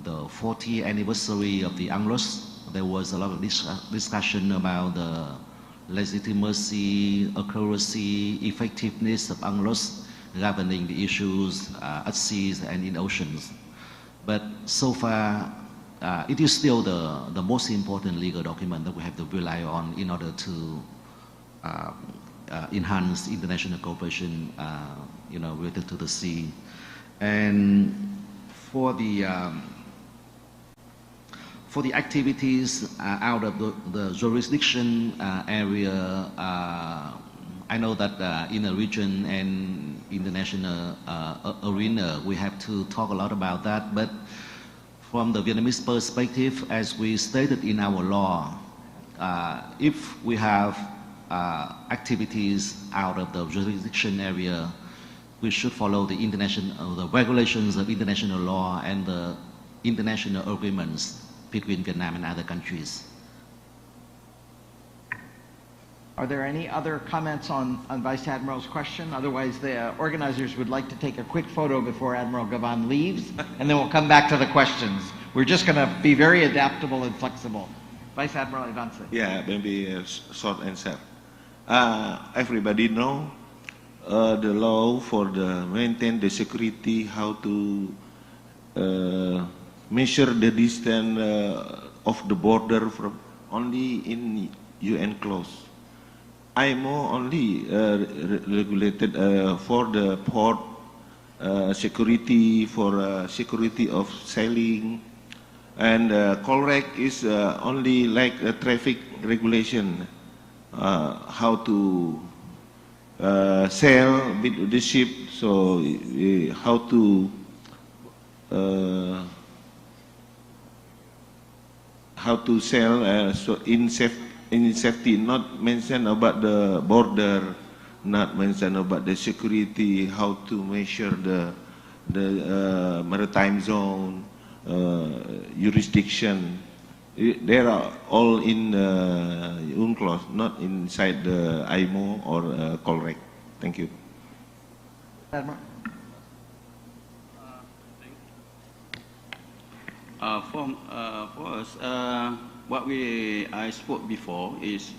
40th anniversary of the UNCLOS, there was a lot of discussion about the legitimacy, accuracy, effectiveness of UNCLOS governing the issues at seas and in oceans. But so far, it is still the most important legal document that we have to rely on in order to enhance international cooperation, related to the sea. And for the activities out of the jurisdiction area, I know that in the region and international arena, we have to talk a lot about that. But from the Vietnamese perspective, as we stated in our law, if we have activities out of the jurisdiction area, we should follow the regulations of international law and the international agreements between Vietnam and other countries. Are there any other comments on Vice Admiral's question? Otherwise, the organizers would like to take a quick photo before Admiral Gavan leaves, and then we'll come back to the questions. We're just going to be very adaptable and flexible. Vice Admiral Ivanse. Yeah, maybe a short answer. Everybody know the law for the maintain the security, how to measure the distance of the border from only in UN clause. IMO only regulated for the port security, for security of sailing, and COLREC is only like a traffic regulation, how to sail with the ship, so how to sail so in safety, not mention about the border, not mention about the security, how to measure the maritime zone, jurisdiction. They are all in UNCLOS, not inside the IMO or COLREC. Thank you. Admiral. For us, what I spoke before is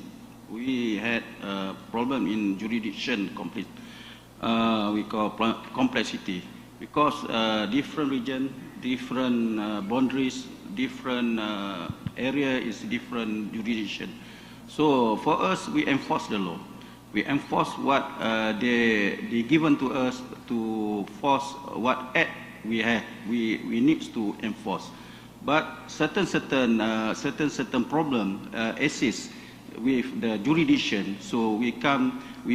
we had a problem in jurisdiction complete. We call complexity, because different region, different boundaries, different area is different jurisdiction. So for us, we enforce the law. We enforce what they given to us to force what act we have. We need to enforce. But certain problem exists with the jurisdiction, so we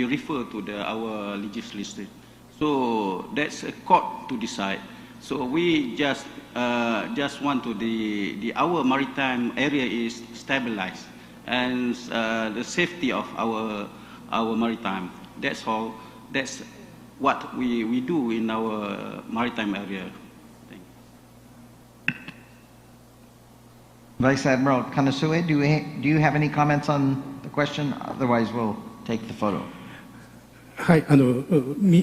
refer to our legislation. So that's a court to decide. So we just want to our maritime area is stabilized, and the safety of our maritime. That's all. That's what we do in our maritime area. Vice Admiral Kanasue, do you have any comments on the question? Otherwise, we'll take the photo. はい、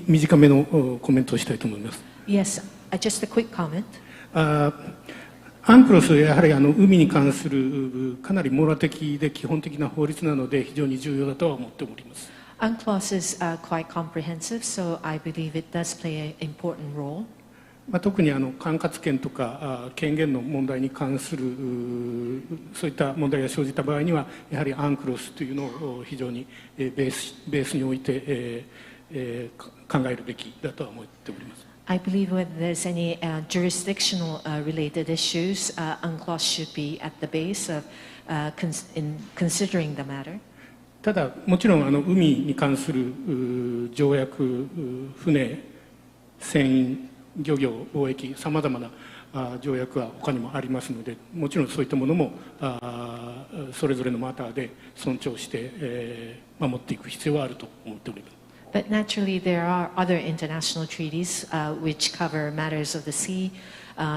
短めのコメントをしたいと思います。Yes, just a quick comment. アンクロスはやはり海に関するかなり網羅的で基本的な法律なので非常に重要だとは思っております。UNCLOS is quite comprehensive, so I believe it does play an important role. 特に管轄権とか権限の問題に関するそういった問題が生じた場合にはやはりアンクロスというのを非常にベースに置いて考えるべきだとは思っております。I believe when there's any jurisdictional related issues, UNCLOS should be at the base of in considering the matter. ただもちろん海に関する条約、船、船員、漁業、貿易、さまざまな条約は他にもありますので、もちろんそういったものもそれぞれのマターで尊重して守っていく必要はあると思っております。But naturally, there are other international treaties which cover matters of the sea,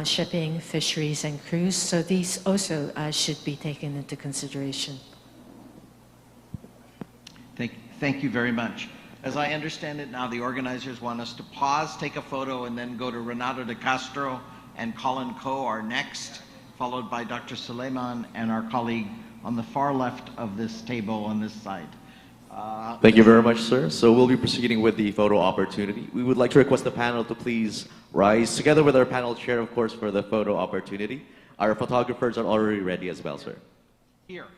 shipping, fisheries, and cruise. So these also should be taken into consideration. Thank you very much. As I understand it now, the organizers want us to pause, take a photo, and then go to Renato de Castro and Colin Coe are next, followed by Dr. Suleiman and our colleague on the far left of this table on this side. Thank you very much, sir. So we'll be proceeding with the photo opportunity. We would like to request the panel to please rise, together with our panel chair, of course, for the photo opportunity. Our photographers are already ready as well, sir. Here.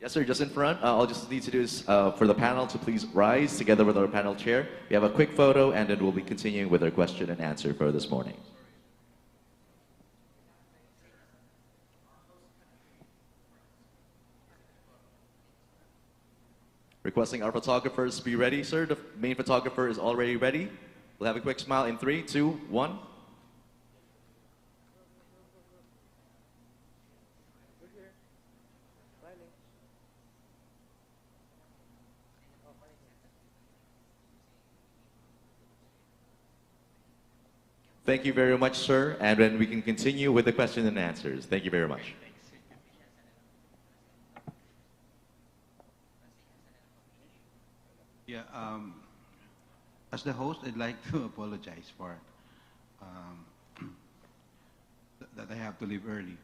Yes, sir, just in front. I'll just need to do is for the panel to please rise, together with our panel chair. We have a quick photo, and then we'll be continuing with our question and answer for this morning. Requesting our photographers be ready, sir. The main photographer is already ready. We'll have a quick smile in 3, 2, 1. Thank you very much, sir. And then we can continue with the question and answers. Thank you very much. Yeah, as the host, I'd like to apologize for that I have to leave early.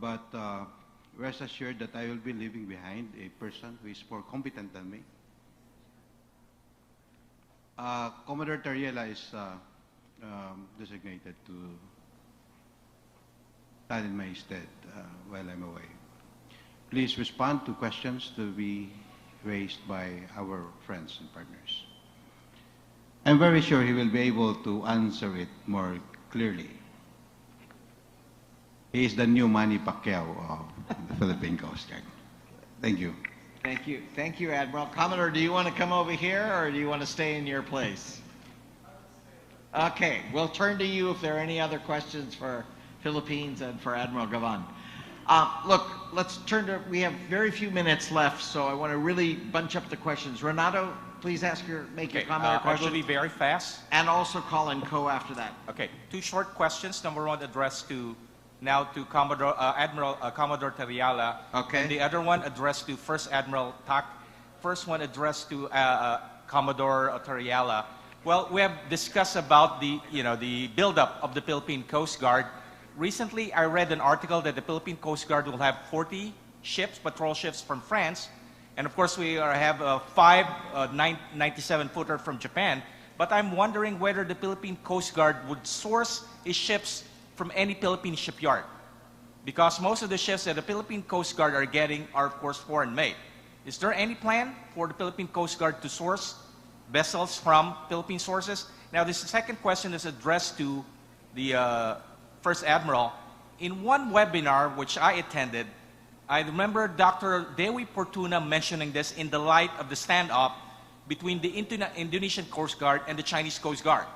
But rest assured that I will be leaving behind a person who is more competent than me. Commodore Tariela is designated to stand in my stead while I'm away. Please respond to questions to be raised by our friends and partners. I'm very sure he will be able to answer it more clearly. He is the new Manny Pacquiao of the Philippine Coast Guard. Thank you. Thank you. Thank you, Admiral. Commodore, do you want to come over here or do you want to stay in your place? Okay, we'll turn to you if there are any other questions for Philippines and for Admiral Gavan. Look, let's turn to, we have very few minutes left, so I want to really bunch up the questions. Renato, please make your comment or question. I will be very fast. And also Colin Coe after that. Okay, two short questions. Number one addressed to Commodore Commodore Tariala. Okay. And the other one addressed to First Admiral Tak. First one addressed to Commodore Tariala. Well, we have discussed about the buildup of the Philippine Coast Guard. Recently, I read an article that the Philippine Coast Guard will have 40 ships, patrol ships from France. And of course, we have 5 97-footer from Japan. But I'm wondering whether the Philippine Coast Guard would source its ships from any Philippine shipyard. Because most of the ships that the Philippine Coast Guard are getting are, of course, foreign-made. Is there any plan for the Philippine Coast Guard to source vessels from Philippine sources? Now, this second question is addressed to the First Admiral. In one webinar which I attended, I remember Dr. Dewi Portuna mentioning this in the light of the standoff between the Indonesian Coast Guard and the Chinese Coast Guard.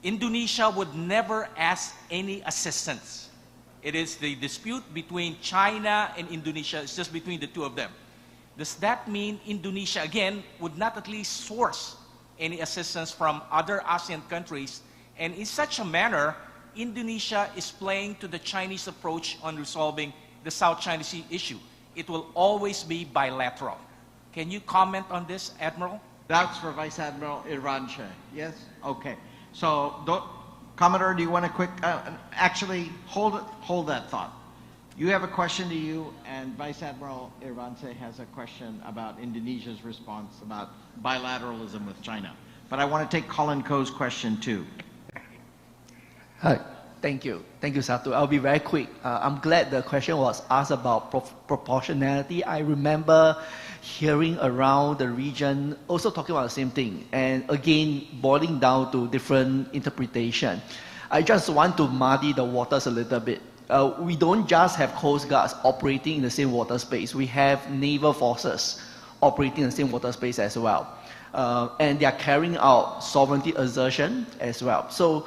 Indonesia would never ask any assistance. It is the dispute between China and Indonesia. It's just between the two of them. Does that mean Indonesia, again, would not at least source any assistance from other ASEAN countries? And in such a manner, Indonesia is playing to the Chinese approach on resolving the South China Sea issue. It will always be bilateral. Can you comment on this, Admiral? That's for Vice Admiral Iranche. Yes? Okay. So, Commodore, do you want to actually hold that thought. You have a question to you, and Vice Admiral Iranche has a question about Indonesia's response about bilateralism with China. But I want to take Colin Coe's question too. Hi. Thank you. Thank you, Satu. I'll be very quick. I'm glad the question was asked about proportionality. I remember hearing around the region also talking about the same thing. And again, boiling down to different interpretation. I just want to muddy the waters a little bit. We don't just have Coast Guards operating in the same water space. We have naval forces operating in the same water space as well. And they are carrying out sovereignty assertion as well. So,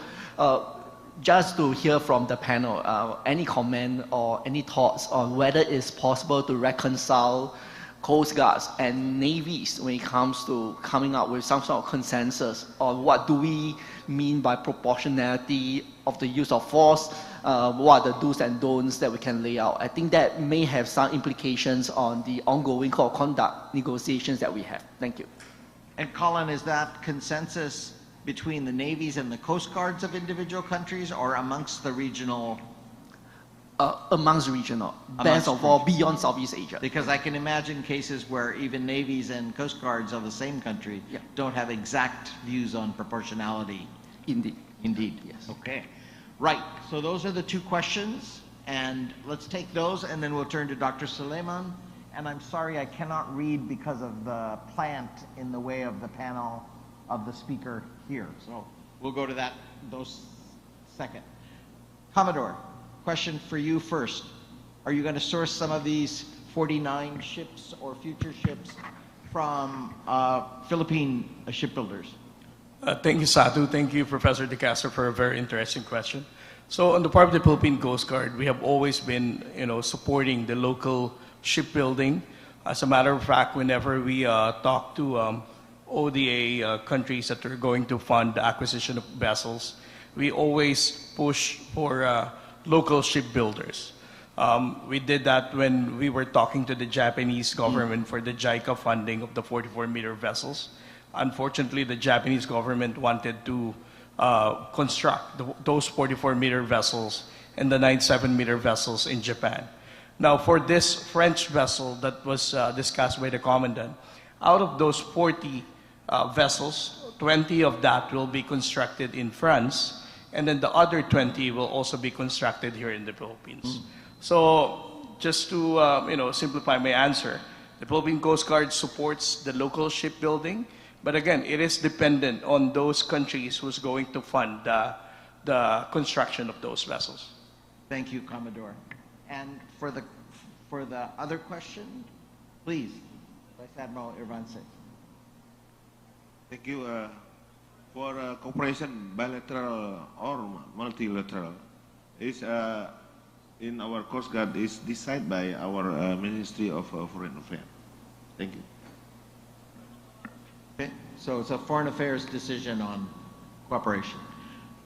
just to hear from the panel, any comment or any thoughts on whether it's possible to reconcile Coast Guards and navies when it comes to coming up with some sort of consensus on what do we mean by proportionality of the use of force, what are the do's and don'ts that we can lay out. I think that may have some implications on the ongoing code of conduct negotiations that we have. Thank you. And Colin, is that consensus between the navies and the coast guards of individual countries or amongst the regional? Amongst regional, best of all, beyond Southeast Asia. Because I can imagine cases where even navies and coast guards of the same country don't have exact views on proportionality. Indeed. Indeed. Yes. Okay. Right. So those are the two questions, and let's take those, and then we'll turn to Dr. Suleiman. And I'm sorry I cannot read because of the plant in the way of the panel of the speaker here. So we'll go to those second. Commodore, question for you first. Are you going to source some of these 49 ships or future ships from Philippine shipbuilders? Thank you, Satu. Thank you, Professor De Castro, for a very interesting question. So on the part of the Philippine Coast Guard, we have always been, supporting the local shipbuilding. As a matter of fact, whenever we talk to ODA countries that are going to fund the acquisition of vessels, we always push for local shipbuilders. We did that when we were talking to the Japanese government for the JICA funding of the 44-meter vessels. Unfortunately, the Japanese government wanted to construct those 44-meter vessels and the 97-meter vessels in Japan. Now, for this French vessel that was discussed by the Commandant, out of those 40 vessels, 20 of that will be constructed in France, and then the other 20 will also be constructed here in the Philippines. So, just to simplify my answer, the Philippine Coast Guard supports the local shipbuilding, but again, it is dependent on those countries who's going to fund the construction of those vessels. Thank you, Commodore. And for the other question, please, Vice Admiral Irvance. Thank you. For cooperation, bilateral or multilateral, is in our Coast Guard is decided by our Ministry of Foreign Affairs. Thank you. Okay, so it's a foreign affairs decision on cooperation.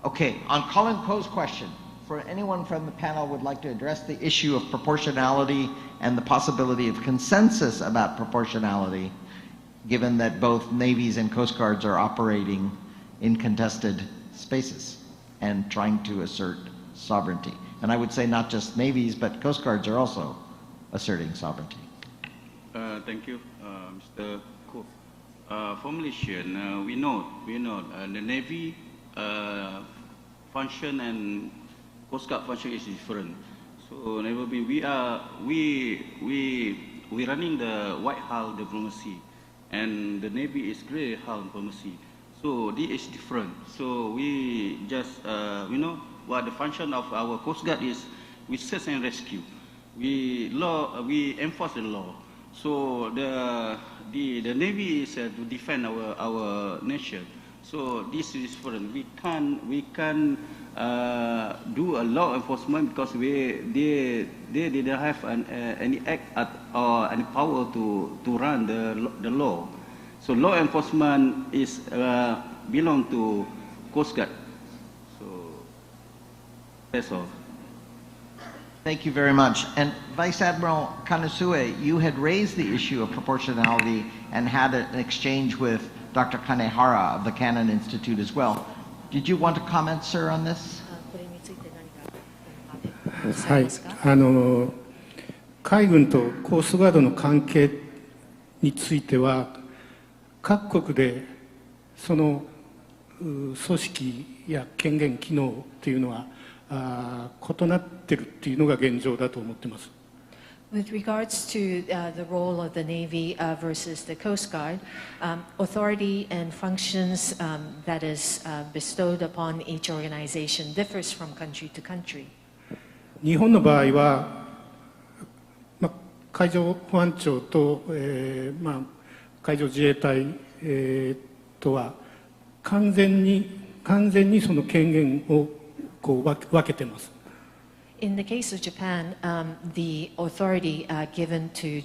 Okay, on Colin Coe's question, for anyone from the panel would like to address the issue of proportionality and the possibility of consensus about proportionality, given that both navies and coast guards are operating in contested spaces and trying to assert sovereignty. And I would say not just navies, but coast guards are also asserting sovereignty. Thank you, Mr. Ko. For Malaysian, we know the Navy function and Coast Guard function is different. So we running the white hull diplomacy, and the Navy is grey hull diplomacy. So this is different. So we just we know what the function of our Coast Guard is. We search and rescue. We enforce the law. So the Navy is to defend our nation. So this is different. We can do a law enforcement because they didn't have any act or any power to run the law. So law enforcement is belong to Coast Guard. So that's all. Thank you very much. And Vice Admiral Kanasue, you had raised the issue of proportionality and had an exchange with Dr. Kanehara of the Cannon Institute as well. Did you want to comment, sir, on this? はい、海軍とコーストガードの関係については、各国でその組織や権限、機能というのは異なっているというのが現状だと思っています。With regards to the role of the Navy versus the Coast Guard, authority and functions that is bestowed upon each organization differs from country to country. 日本の場合は、海上保安庁と、海上自衛隊、とは完全にその権限をこう分けています。In the case of Japan, the authority given to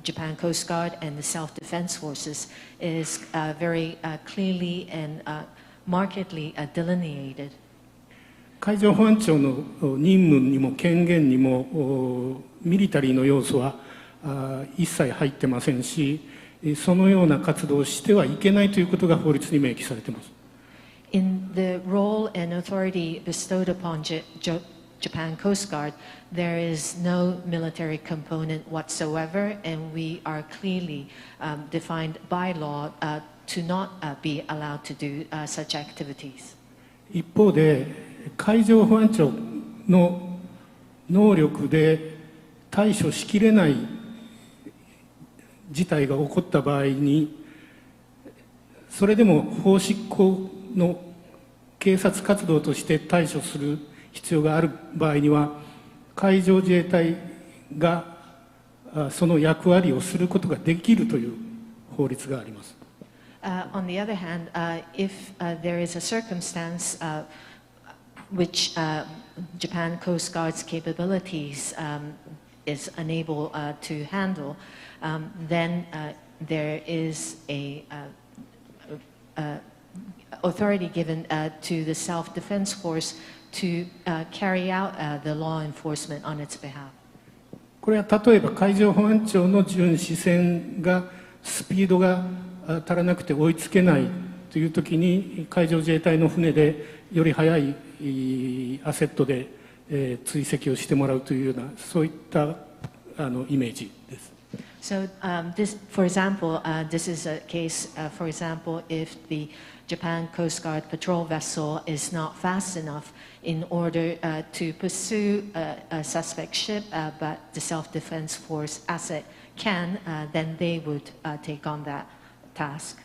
Japan Coast Guard and the self-defense forces is very clearly and markedly delineated. 海上保安庁の任務にも権限にもミリタリーの要素は一切入ってませんし、そのような活動をしてはいけないということが法律に明記されています。In the role and authority bestowed upon Japan Coast Guard, there is no military component whatsoever, and we are clearly defined by law to not be allowed to do such activities. 一方で、海上保安庁の能力で対処しきれない事態が起こった場合に、それでも法執行の警察活動として対処する必要がある場合には、海上自衛隊がその役割をすることができるという法律があります。On the other hand, if there is a circumstance which Japan Coast Guard's capabilities is unable to handle, then there is a authority given to the self-defense force to carry out the law enforcement on its behalf. これは例えば海上保安庁の巡視船がスピードが足らなくて追いつけないという時に海上自衛隊の船でより速いアセットで追跡をしてもらうというようなそういったイメージです。So this, for example, this is a case, for example, if the Japan Coast Guard patrol vessel is not fast enough in order to pursue a suspect ship, but the self-defense force asset can, then they would take on that task.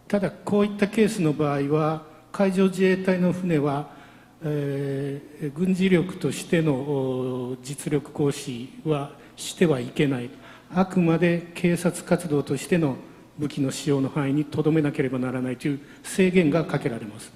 ただこういったケースの場合は海上自衛隊の船は、軍事力としての実力行使はしてはいけない。あくまで警察活動としての武器の使用の範囲にとどめなければならないという制限がかけられます。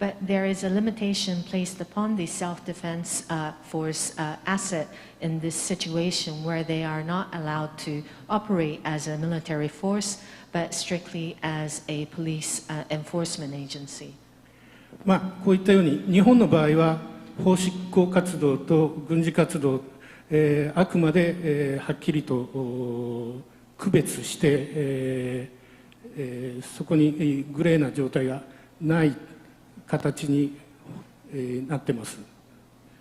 But there is a limitation placed upon the self-defense force asset in this situation where they are not allowed to operate as a military force, but strictly as a police enforcement agency. こういったように日本の場合は法執行活動と軍事活動あくまで、はっきりと区別して、そこにグレーな状態がない形に、なってます。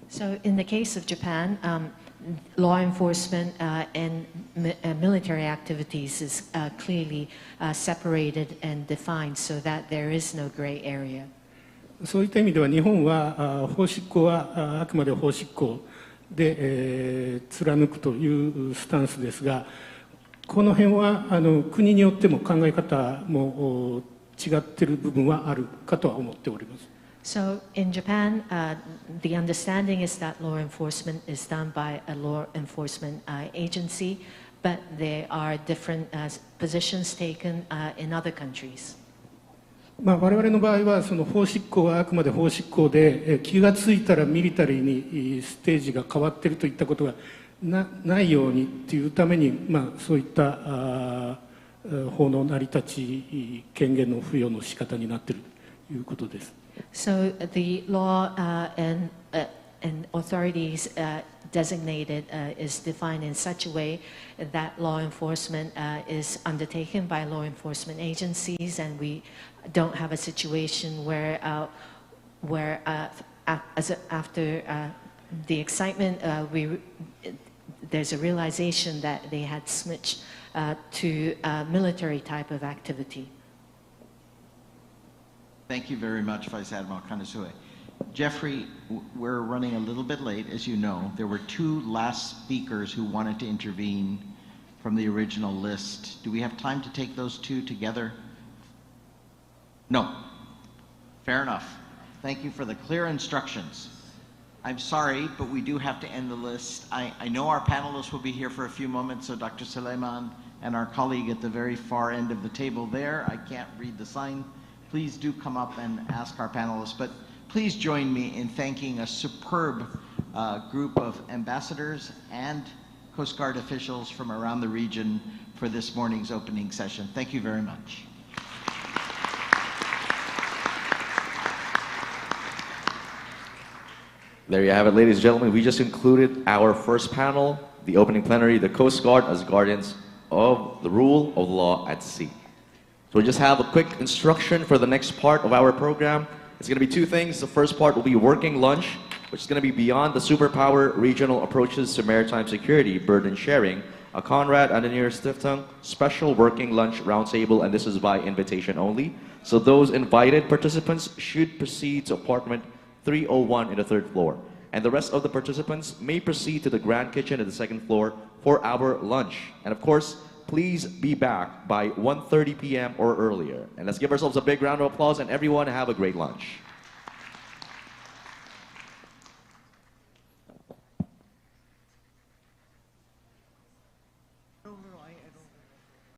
So in the case of Japan, law enforcement and military activities is clearly separated and defined so that there is no gray area. そういった意味では日本は法執行はあくまで法執行で、貫くというスタンスですが、この辺は国によっても考え方も違っている部分はあるかとは思っております。So in Japan, the understanding is that law enforcement is done by a law enforcement agency, but there are different positions taken in other countries. 我々の場合はその法執行はあくまで法執行で気がついたらミリタリーにステージが変わっているといったことがないようにというために、そういった法の成り立ち権限の付与の仕方になっているということです。So the law and authorities designated is defined in such a way that law enforcement is undertaken by law enforcement agencies, and we don't have a situation where after the excitement, there's a realization that they had switched to a military type of activity. Thank you very much, Vice Admiral Kanasue. Jeffrey, we're running a little bit late, as you know. There were two last speakers who wanted to intervene from the original list. Do we have time to take those two together? No. Fair enough. Thank you for the clear instructions. I'm sorry, but we do have to end the list. I know our panelists will be here for a few moments, so Dr. Suleiman and our colleague at the very far end of the table there, I can't read the sign. Please do come up and ask our panelists, but please join me in thanking a superb group of ambassadors and Coast Guard officials from around the region for this morning's opening session. Thank you very much. There you have it, ladies and gentlemen. We just concluded our first panel, the opening plenary, the Coast Guard as guardians of the rule of law at sea. So we just have a quick instruction for the next part of our program. It's going to be two things. The first part will be working lunch, which is going to be beyond the superpower regional approaches to maritime security, burden sharing, a Conrad Adenauer Stiftung special working lunch roundtable, and this is by invitation only. So those invited participants should proceed to apartment 301 in the third floor. And the rest of the participants may proceed to the grand kitchen at the second floor for our lunch. And of course, please be back by 1:30 p.m. or earlier. And let's give ourselves a big round of applause and everyone have a great lunch.